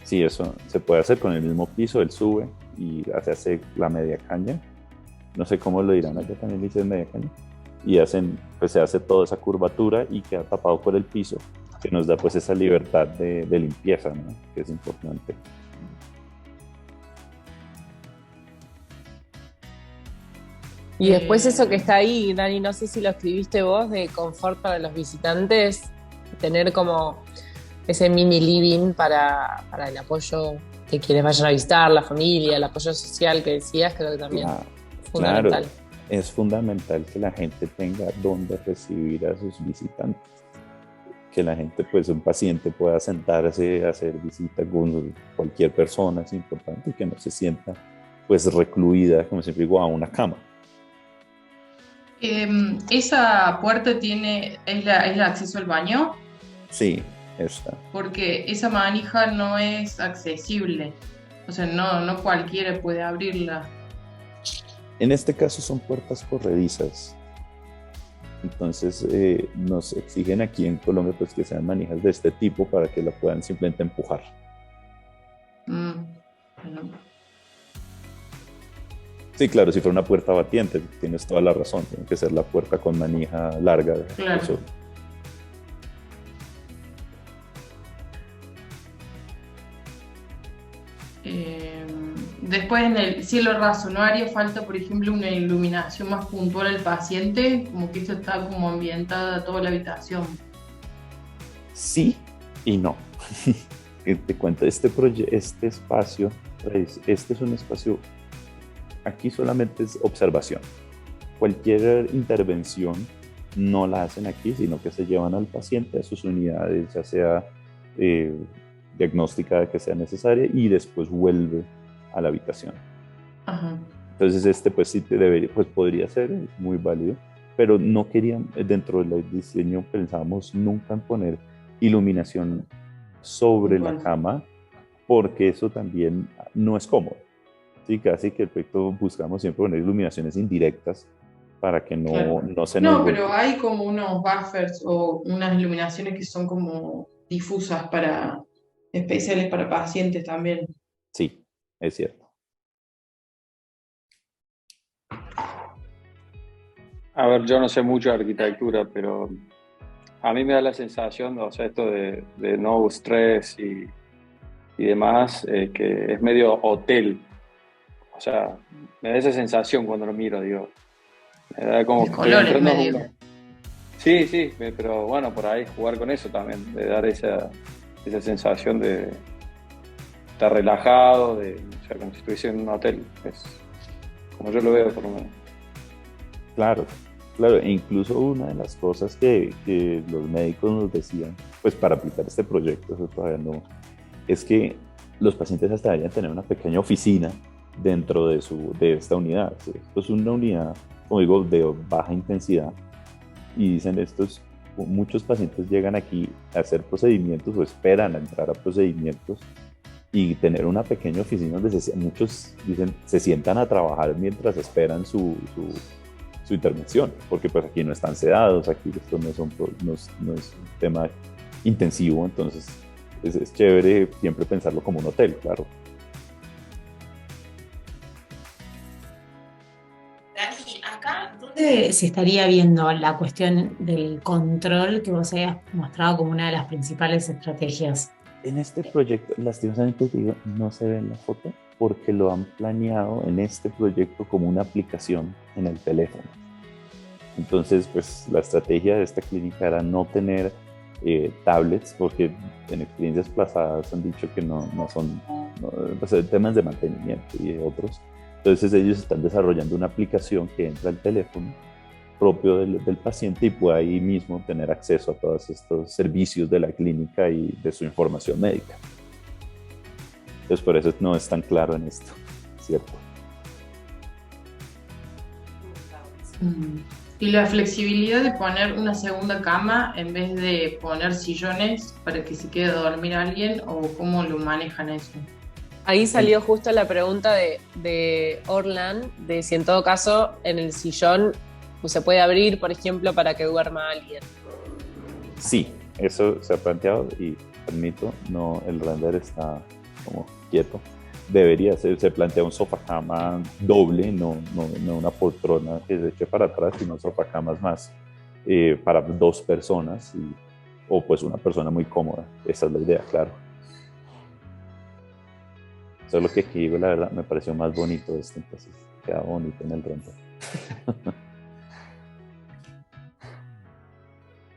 sí, eso se puede hacer con el mismo piso, él sube y hace la media caña. No sé cómo lo dirán allá, también dicen media caña. Y pues se hace toda esa curvatura y queda tapado por el piso, que nos da pues esa libertad de limpieza, ¿no? Que es importante. Y después eso que Eh, está ahí, Dani, no sé si lo escribiste vos, de confort para los visitantes, tener como ese mini living para el apoyo de quienes vayan a visitar, la familia, el apoyo social que decías, creo que también Claro, es claro, fundamental. es fundamental que la gente tenga donde recibir a sus visitantes, que la gente, pues un paciente pueda sentarse a hacer visita con cualquier persona, es importante, y que no se sienta pues recluida, como siempre digo, a una cama. esa puerta es el acceso al baño, Sí, está. porque esa manija no es accesible. O sea, no cualquiera puede abrirla. En este caso son puertas corredizas, entonces nos exigen aquí en Colombia pues que sean manijas de este tipo para que la puedan simplemente empujar. Mm, bueno. Sí, claro, si fuera una puerta batiente, tienes toda la razón, tiene que ser la puerta con manija larga. Claro. Eso. Eh, Después en el cielo raso, ¿no haría falta, por ejemplo, una iluminación más puntual al paciente? Como que esto está como ambientada toda la habitación. Sí y no. Te cuento, este espacio, pues, este es un espacio, aquí solamente es observación. Cualquier intervención no la hacen aquí, sino que se llevan al paciente a sus unidades, ya sea eh, diagnóstica que sea necesaria, y después vuelve a la habitación. Ajá. Entonces pues sí pues podría ser, es muy válido, pero no querían, dentro del diseño pensábamos nunca en poner iluminación sobre la Puntual. cama, porque eso también no es cómodo. Sí, casi que el proyecto buscamos siempre poner iluminaciones indirectas para que Claro. no se nos No, pero vuelva. hay como unos buffers o unas iluminaciones que son como difusas para, especiales para pacientes también. Sí, es cierto. A ver, yo no sé mucho de arquitectura, pero a mí me da la sensación, o sea, esto de no estrés y demás, que es medio hotel. O sea, me da esa sensación cuando lo miro, digo. Me da como De que estoy colores entrando en medio. una... Sí, sí, pero bueno, por ahí jugar con eso también, de dar esa sensación de estar relajado, o sea, como si estuviese en un hotel. Es como yo lo veo, por lo menos. Claro. Claro, e incluso una de las cosas que los médicos nos decían, pues para aplicar este proyecto, eso todavía no, es que los pacientes hasta deberían tener una pequeña oficina dentro de esta unidad. ¿Sí? Esto es una unidad, como digo, de baja intensidad y dicen estos, muchos pacientes llegan aquí a hacer procedimientos o esperan a entrar a procedimientos y tener una pequeña oficina donde muchos dicen se sientan a trabajar mientras esperan su intervención, porque pues aquí no están sedados, aquí esto no es un tema intensivo, entonces es chévere siempre pensarlo como un hotel, claro. Dani, acá, ¿dónde se estaría viendo la cuestión del control que vos habías mostrado como una de las principales estrategias? En este proyecto, lastimosamente digo, no se ve en la foto porque lo han planeado en este proyecto como una aplicación en el teléfono. Entonces, pues la estrategia de esta clínica era no tener tablets, porque en experiencias pasadas han dicho que no son pues, temas de mantenimiento y de otros. Entonces ellos están desarrollando una aplicación que entra al teléfono propio del paciente y puede ahí mismo tener acceso a todos estos servicios de la clínica y de su información médica. Entonces por eso no es tan claro en esto, ¿cierto? Y la flexibilidad de poner una segunda cama en vez de poner sillones para que se quede a dormir alguien, o cómo lo manejan eso. Ahí salió justo la pregunta de Orlan, de si en todo caso en el sillón se puede abrir, por ejemplo, para que duerma alguien. Sí, eso se ha planteado y admito, no, el render está como quieto. Debería ser, se plantea un sofá cama doble, no una poltrona que se eche para atrás, sino sofá camas más para dos personas o pues una persona muy cómoda. Esa es la idea, claro. Solo que aquí digo la verdad, me pareció más bonito este, entonces queda bonito en el render.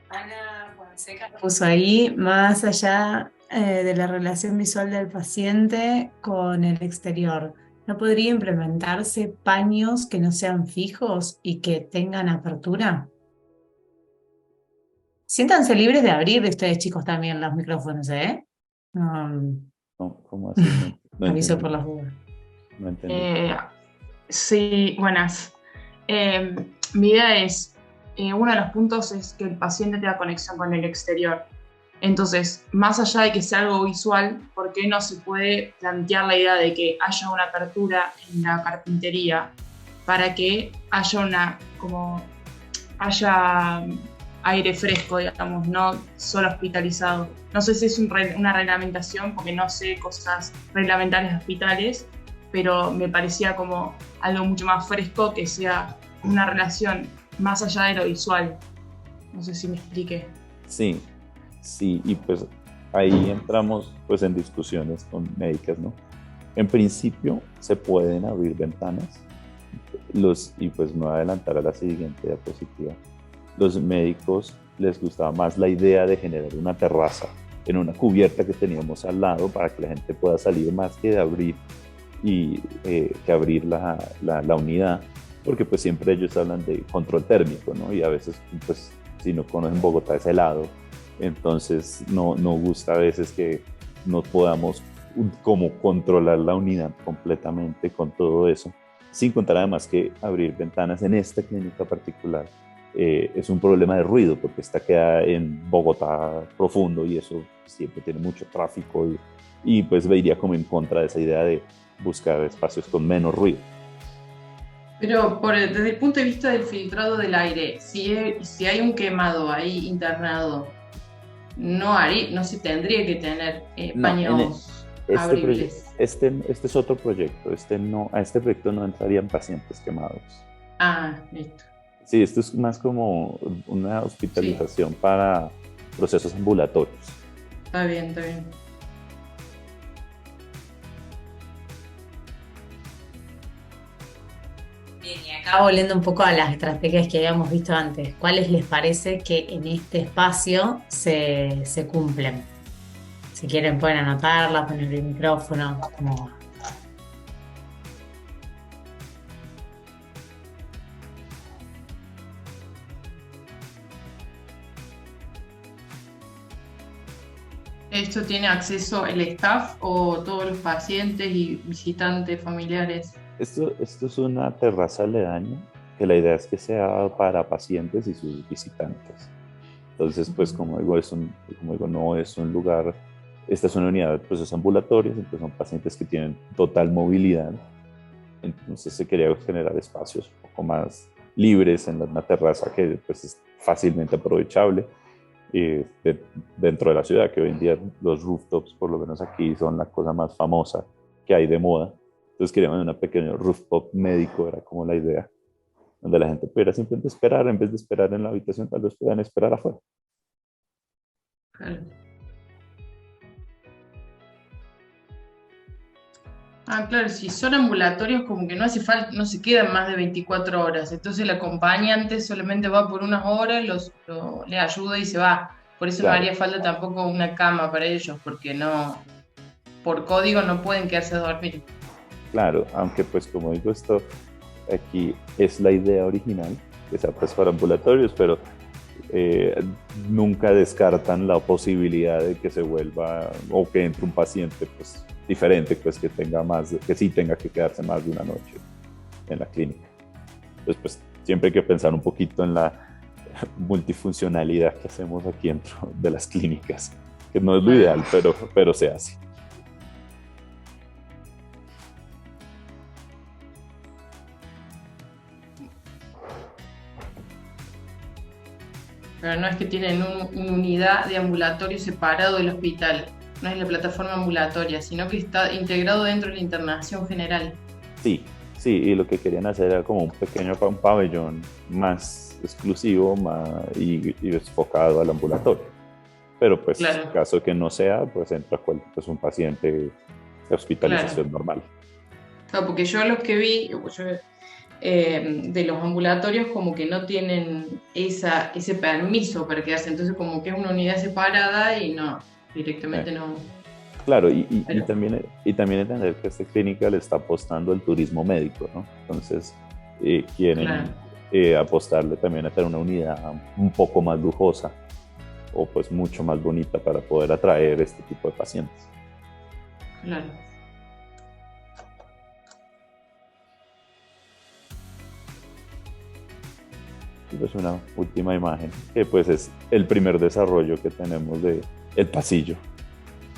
Ana Fonseca puso ahí, más allá de la relación visual del paciente con el exterior, ¿no podría implementarse paños que no sean fijos y que tengan apertura? Siéntanse libres de abrir ustedes, chicos, también los micrófonos, ¿eh? No, ¿cómo así? No Aviso entendí. por las dudas. No entendí. Sí, buenas. Mi idea es, uno de los puntos es que el paciente tenga conexión con el exterior. Entonces, más allá de que sea algo visual, ¿por qué no se puede plantear la idea de que haya una apertura en la carpintería para que haya aire fresco, digamos, no solo hospitalizado? No sé si es una reglamentación, porque no sé cosas reglamentarias de hospitales, pero me parecía como algo mucho más fresco, que sea una relación más allá de lo visual. No sé si me expliqué. Sí, y pues ahí entramos pues en discusiones con médicas, ¿no? En principio se pueden abrir ventanas y pues me voy a adelantar a la siguiente diapositiva. Los médicos les gustaba más la idea de generar una terraza en una cubierta que teníamos al lado para que la gente pueda salir, más que de abrir que abrir la unidad, porque pues siempre ellos hablan de control térmico, ¿no? Y a veces pues si no conocen Bogotá es helado, entonces no gusta a veces que no podamos como controlar la unidad completamente con todo eso, sin contar además que abrir ventanas en esta clínica particular es un problema de ruido, porque esta queda en Bogotá profundo y eso siempre tiene mucho tráfico y pues iría como en contra de esa idea de buscar espacios con menos ruido. Pero desde el punto de vista del filtrado del aire, si hay un quemado ahí internado, no se tendría que tener paños abribles. Este es otro proyecto. A este proyecto no entrarían pacientes quemados. Ah, listo. Sí, esto es más como una hospitalización para procesos ambulatorios. Está bien. Bien, y acá volviendo un poco a las estrategias que habíamos visto antes, ¿cuáles les parece que en este espacio se cumplen? Si quieren pueden anotarlas, poner el micrófono, como... ¿Esto tiene acceso el staff o todos los pacientes y visitantes, familiares? Esto es una terraza aledaña, que la idea es que sea para pacientes y sus visitantes. Entonces, pues como digo, no es un lugar, esta es una unidad de procesos ambulatorios, entonces son pacientes que tienen total movilidad. Entonces se quería generar espacios un poco más libres en una terraza que pues, es fácilmente aprovechable dentro de la ciudad, que hoy en día los rooftops, por lo menos aquí, son la cosa más famosa que hay de moda. Entonces queríamos un pequeño rooftop médico, era como la idea, donde la gente pudiera simplemente esperar, en vez de esperar en la habitación, tal vez puedan esperar afuera. Claro. Ah, claro, si son ambulatorios como que no hace falta, no se quedan más de 24 horas, entonces el acompañante solamente va por unas horas, le ayuda y se va. Por eso Claro. no haría falta tampoco una cama para ellos, porque no, por código no pueden quedarse a dormir. Claro, aunque pues como digo, esto aquí es la idea original, que sea pues para ambulatorios, pero nunca descartan la posibilidad de que se vuelva o que entre un paciente pues diferente, pues que sí tenga que quedarse más de una noche en la clínica. Entonces pues siempre hay que pensar un poquito en la multifuncionalidad que hacemos aquí dentro de las clínicas, que no es lo ideal, pero se hace. Pero no es que tienen una unidad de ambulatorio separado del hospital, no es la plataforma ambulatoria, sino que está integrado dentro de la internación general. Sí, y lo que querían hacer era como un pequeño pabellón más exclusivo y enfocado al ambulatorio. Pero pues Claro. en caso que no sea, pues entra pues, un paciente de hospitalización normal. Claro, porque yo los que vi de los ambulatorios como que no tienen ese permiso para quedarse, entonces como que es una unidad separada y no, directamente no. Claro, y también entender que esta clínica le está apostando al turismo médico, ¿no? Entonces quieren apostarle también a tener una unidad un poco más lujosa o pues mucho más bonita para poder atraer este tipo de pacientes. Claro. Y pues una última imagen, que pues es el primer desarrollo que tenemos de el pasillo,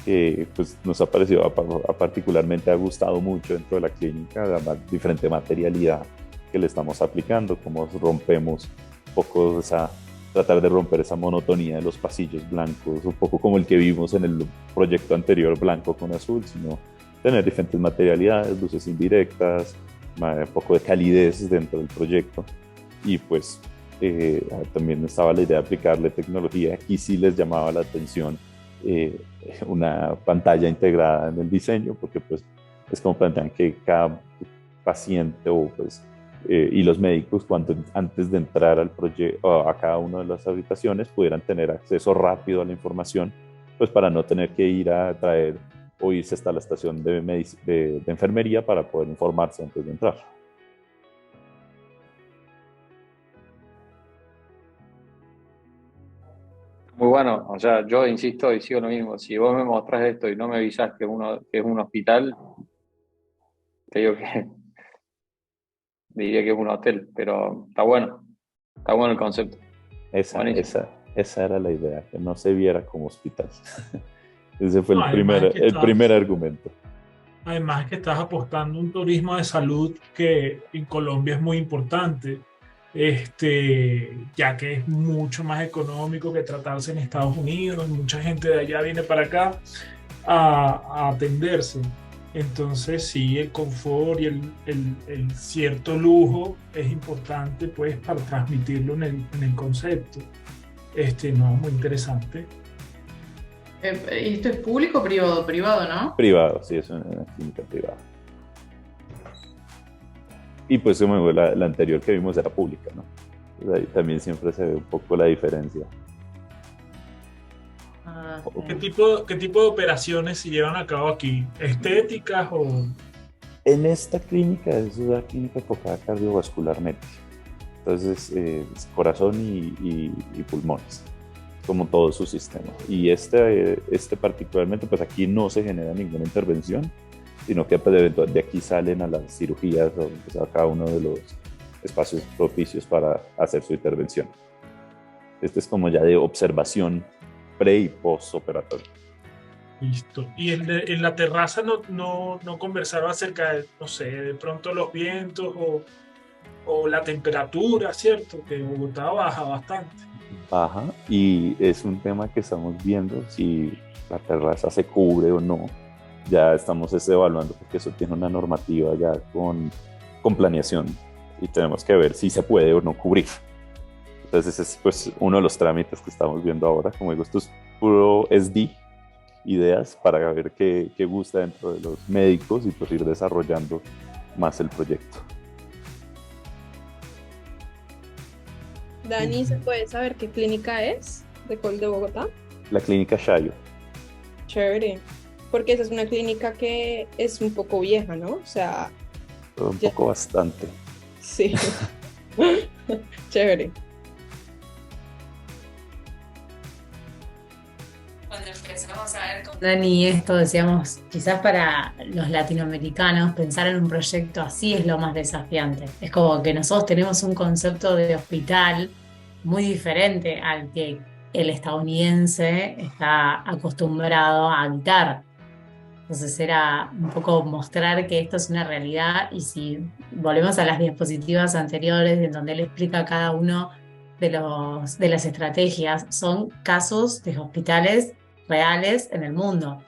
que pues nos ha parecido, particularmente ha gustado mucho dentro de la clínica, la diferente materialidad que le estamos aplicando, como rompemos un poco tratar de romper esa monotonía de los pasillos blancos, un poco como el que vimos en el proyecto anterior, blanco con azul, sino tener diferentes materialidades, luces indirectas, un poco de calidez dentro del proyecto. Y pues también estaba la idea de aplicarle tecnología. Aquí sí les llamaba la atención una pantalla integrada en el diseño, porque pues es como plantean que cada paciente y los médicos antes de entrar al proyecto a cada una de las habitaciones pudieran tener acceso rápido a la información, pues para no tener que ir a traer o irse hasta la estación de enfermería para poder informarse antes de entrar. Muy bueno, o sea, yo insisto y sigo lo mismo. Si vos me mostrás esto y no me avisás que es un hospital, te digo que diría que es un hotel, pero está bueno el concepto. Esa era la idea, que no se viera como hospital. Ese fue el primer argumento. Además que estás apostando un turismo de salud que en Colombia es muy importante, ya que es mucho más económico que tratarse en Estados Unidos. Mucha gente de allá viene para acá a atenderse. Entonces sí, el confort y el cierto lujo es importante pues para transmitirlo en el concepto. No, muy interesante. ¿Esto es público o privado? Privado, ¿no? Privado, sí, es una clínica privada. Y pues como la anterior que vimos era pública, ¿no? Pues ahí también siempre se ve un poco la diferencia. ¿Qué tipo de operaciones se llevan a cabo aquí? ¿Estéticas o...? En esta clínica es una clínica enfocada cardiovascularmente. Entonces, es corazón y pulmones. como todo su sistema. Y este particularmente, pues aquí no se genera ninguna intervención, sino que pues, de aquí salen a las cirugías o pues, a cada uno de los espacios propicios para hacer su intervención. Este es como ya de observación pre y post operatorio. Listo. Y en la terraza no conversaron acerca de, no sé, de pronto los vientos o la temperatura, ¿cierto? Que Bogotá baja bastante. Baja, y es un tema que estamos viendo si la terraza se cubre o no. Ya estamos evaluando porque eso tiene una normativa ya con planeación y tenemos que ver si se puede o no cubrir. Entonces ese es pues uno de los trámites que estamos viendo ahora. Como digo, esto es puro SD, ideas para ver qué gusta dentro de los médicos y pues ir desarrollando más el proyecto. Dani, ¿se puede saber qué clínica es de Bogotá? La clínica Shayo. Chévere, porque esa es una clínica que es un poco vieja, ¿no? O sea, Un ya. poco bastante. Sí. Chévere. Cuando empezamos a ver con Dani esto, decíamos, quizás para los latinoamericanos pensar en un proyecto así es lo más desafiante. Es como que nosotros tenemos un concepto de hospital muy diferente al que el estadounidense está acostumbrado a habitar. Entonces era un poco mostrar que esto es una realidad y si volvemos a las diapositivas anteriores en donde él explica cada uno de las estrategias, son casos de hospitales reales en el mundo.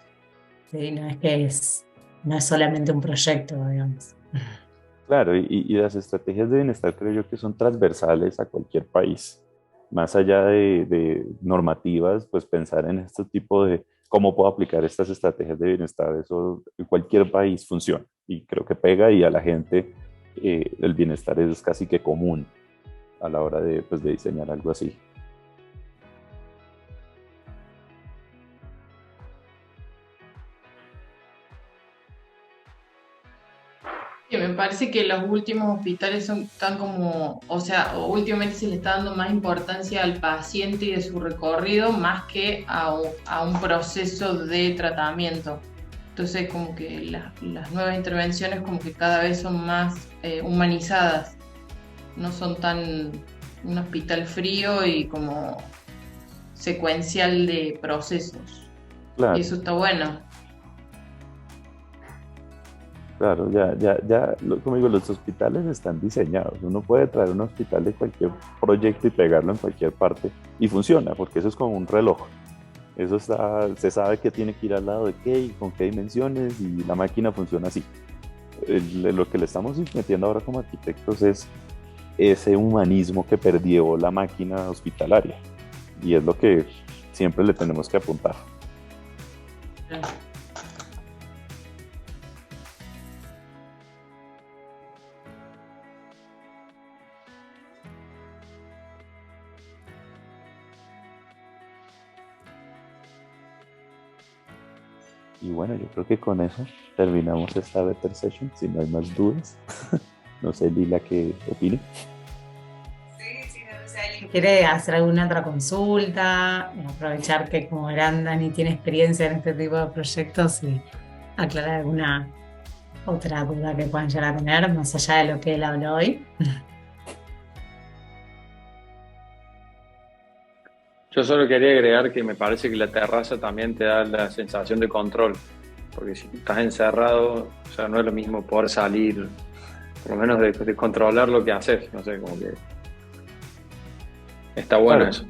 ¿Sí? No es solamente un proyecto, digamos. Claro, y las estrategias de bienestar creo yo que son transversales a cualquier país. Más allá de normativas, pues pensar en este tipo de cómo puedo aplicar estas estrategias de bienestar, eso en cualquier país funciona y creo que pega y a la gente el bienestar es casi que común a la hora pues, de diseñar algo así. Sí, me parece que los últimos hospitales son tan como, o sea, últimamente se le está dando más importancia al paciente y de su recorrido más que a un proceso de tratamiento. Entonces, como que las nuevas intervenciones como que cada vez son más humanizadas, no son tan un hospital frío y como secuencial de procesos. Claro. Y eso está bueno. Claro, como digo, los hospitales están diseñados. Uno puede traer un hospital de cualquier proyecto y pegarlo en cualquier parte y funciona, porque eso es como un reloj. Se sabe que tiene que ir al lado de qué y con qué dimensiones y la máquina funciona así. Lo que le estamos metiendo ahora como arquitectos es ese humanismo que perdió la máquina hospitalaria y es lo que siempre le tenemos que apuntar. Y bueno, yo creo que con eso terminamos esta Better Session, si no hay más dudas. No sé, Lila, ¿qué opina? Sí, no sé, ¿alguien quiere hacer alguna otra consulta? Aprovechar que como Dani tiene experiencia en este tipo de proyectos y aclarar alguna otra duda que puedan llegar a tener, más allá de lo que él habló hoy. Yo solo quería agregar que me parece que la terraza también te da la sensación de control, porque si estás encerrado, o sea, no es lo mismo poder salir, por lo menos de controlar lo que haces, no sé, como que está bueno Claro, eso,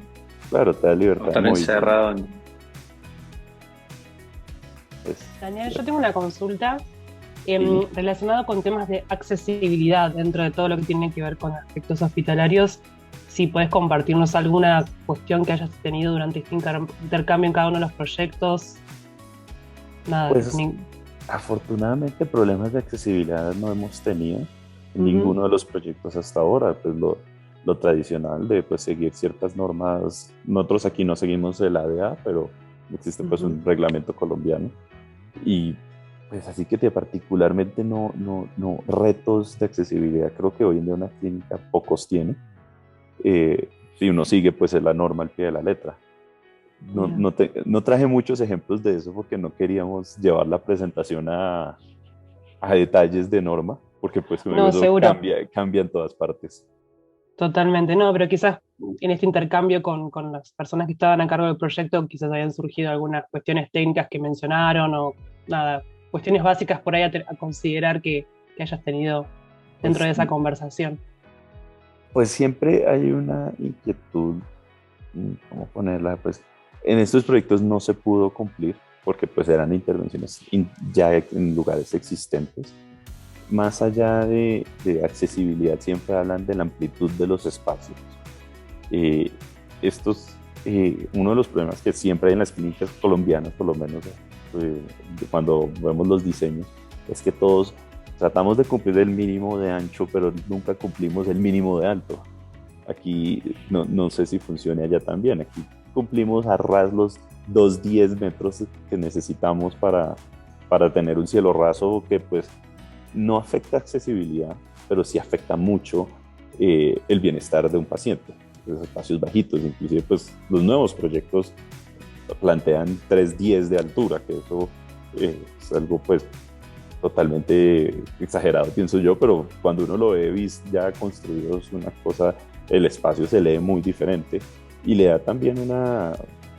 claro, te da libertad no estar de movimiento. encerrado Daniel, yo tengo una consulta relacionada con temas de accesibilidad dentro de todo lo que tiene que ver con aspectos hospitalarios. Si puedes compartirnos alguna cuestión que hayas tenido durante este intercambio en cada uno de los proyectos. Nada. Pues afortunadamente problemas de accesibilidad no hemos tenido en Ujú. ninguno de los proyectos hasta ahora. Pues lo tradicional de pues, seguir ciertas normas. Nosotros aquí no seguimos el ADA, pero existe pues un reglamento colombiano. Y pues así que particularmente no retos de accesibilidad. Creo que hoy en día una clínica pocos tiene. Si uno sigue pues la norma al pie de la letra. No traje muchos ejemplos de eso porque no queríamos llevar la presentación a detalles de norma, porque pues como digo, No, eso seguro. cambia en todas partes. Totalmente, no, pero quizás en este intercambio con las personas que estaban a cargo del proyecto, quizás habían surgido algunas cuestiones técnicas que mencionaron o nada, cuestiones básicas por ahí a considerar que hayas tenido dentro Pues, de esa conversación. pues siempre hay una inquietud, ¿cómo ponerla? Pues en estos proyectos no se pudo cumplir porque pues eran intervenciones ya en lugares existentes. Más allá de accesibilidad, siempre hablan de la amplitud de los espacios. Eh, Uno de los problemas que siempre hay en las clínicas colombianas, por lo menos cuando vemos los diseños, es que todos tratamos de cumplir el mínimo de ancho, pero nunca cumplimos el mínimo de alto. Aquí no sé si funciona allá también. Aquí cumplimos a ras los 210 metros que necesitamos para tener un cielo raso que pues no afecta accesibilidad, pero sí afecta mucho el bienestar de un paciente. Los espacios bajitos, inclusive pues los nuevos proyectos plantean 310 de altura, que eso es algo pues totalmente exagerado, pienso yo, pero cuando uno lo ve ya construido es una cosa, el espacio se lee muy diferente y le da también una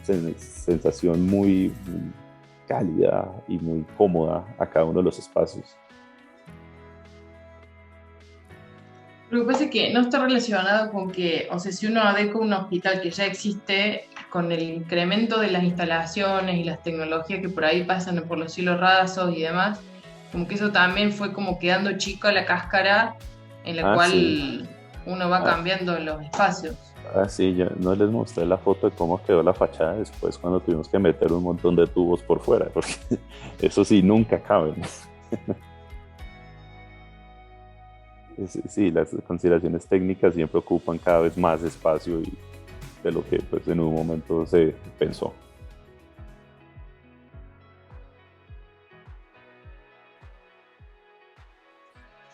sensación muy cálida y muy cómoda a cada uno de los espacios. Lo que pasa es que no está relacionado con que, o sea, si uno adecua un hospital que ya existe, con el incremento de las instalaciones y las tecnologías que por ahí pasan por los cielos rasos y demás, como que eso también fue como quedando chico la cáscara en la cual sí. uno va cambiando los espacios. Sí, yo no les mostré la foto de cómo quedó la fachada después cuando tuvimos que meter un montón de tubos por fuera, porque eso sí, nunca caben. Sí, las consideraciones técnicas siempre ocupan cada vez más espacio de lo que pues, en un momento se pensó.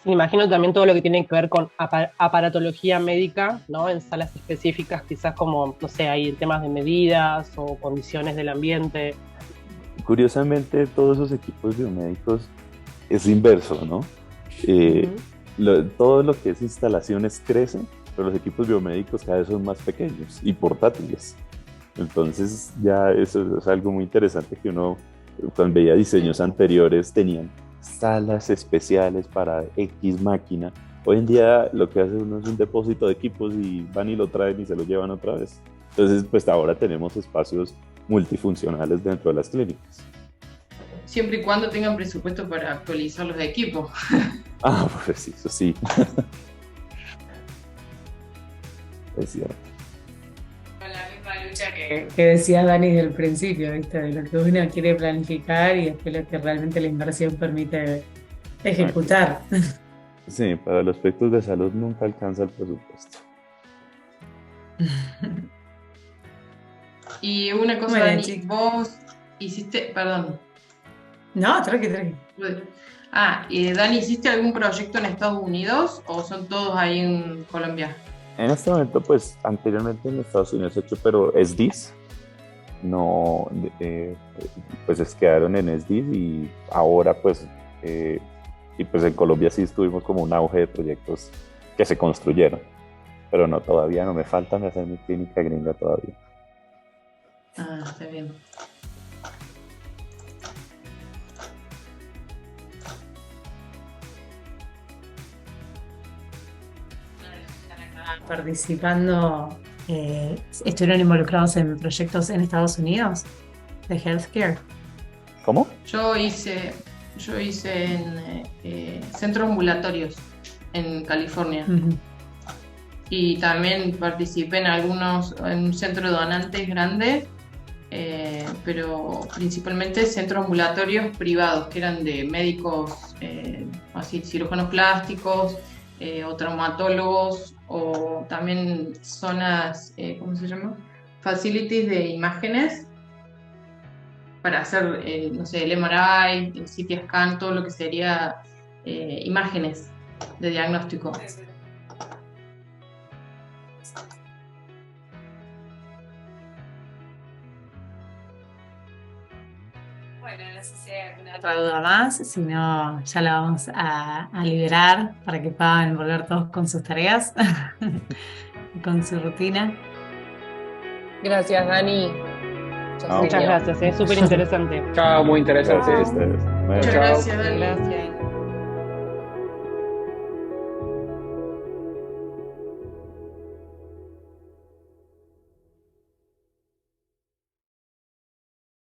Me imagino también todo lo que tiene que ver con aparatología médica, ¿no? En salas específicas, quizás como, no sé, hay temas de medidas o condiciones del ambiente. Curiosamente, todos esos equipos biomédicos es inverso, ¿no? Todo lo que es instalaciones crece, pero los equipos biomédicos cada vez son más pequeños y portátiles. Entonces ya eso es algo muy interesante que uno, cuando veía diseños anteriores, tenían salas especiales para X máquina. Hoy en día lo que hace uno es un depósito de equipos y van y lo traen y se lo llevan otra vez. Entonces, pues ahora tenemos espacios multifuncionales dentro de las clínicas. Siempre y cuando tengan presupuesto para actualizar los equipos. Ah, pues sí, eso sí. Es cierto. Con la misma lucha que decía Dani del principio, ¿viste? De lo que uno quiere planificar y después lo que realmente la inversión permite ejecutar. Sí, para los aspectos de salud nunca alcanza el presupuesto. Y una cosa, Bueno, Dani, chicos. vos hiciste, perdón. No, tranqui. Dani, ¿hiciste algún proyecto en Estados Unidos o son todos ahí en Colombia? En este momento, pues, anteriormente en Estados Unidos he hecho, pero SDs, no, pues quedaron en SDs y ahora, pues, y pues en Colombia sí estuvimos como un auge de proyectos que se construyeron, pero no, todavía no me falta hacer mi clínica gringa todavía. Ah, está bien. Participando, estuvieron involucrados en proyectos en Estados Unidos de healthcare. ¿Cómo? Yo hice en centros ambulatorios en California. Uh-huh. Y también participé en un centro de donantes grande, pero principalmente centros ambulatorios privados, que eran de médicos, así cirujanos plásticos, o traumatólogos, o también zonas, ¿cómo se llama? Facilities de imágenes para hacer, no sé, el MRI, el CT scan, todo lo que sería imágenes de diagnóstico. no sé si hay alguna otra duda más, si no, ya la vamos a liberar para que puedan volver todos con sus tareas, con su rutina. Gracias, Dani. Muchas gracias, es súper interesante. Chao, muy interesante. Gracias a ustedes. Muchas Chao. gracias, Dani. Gracias.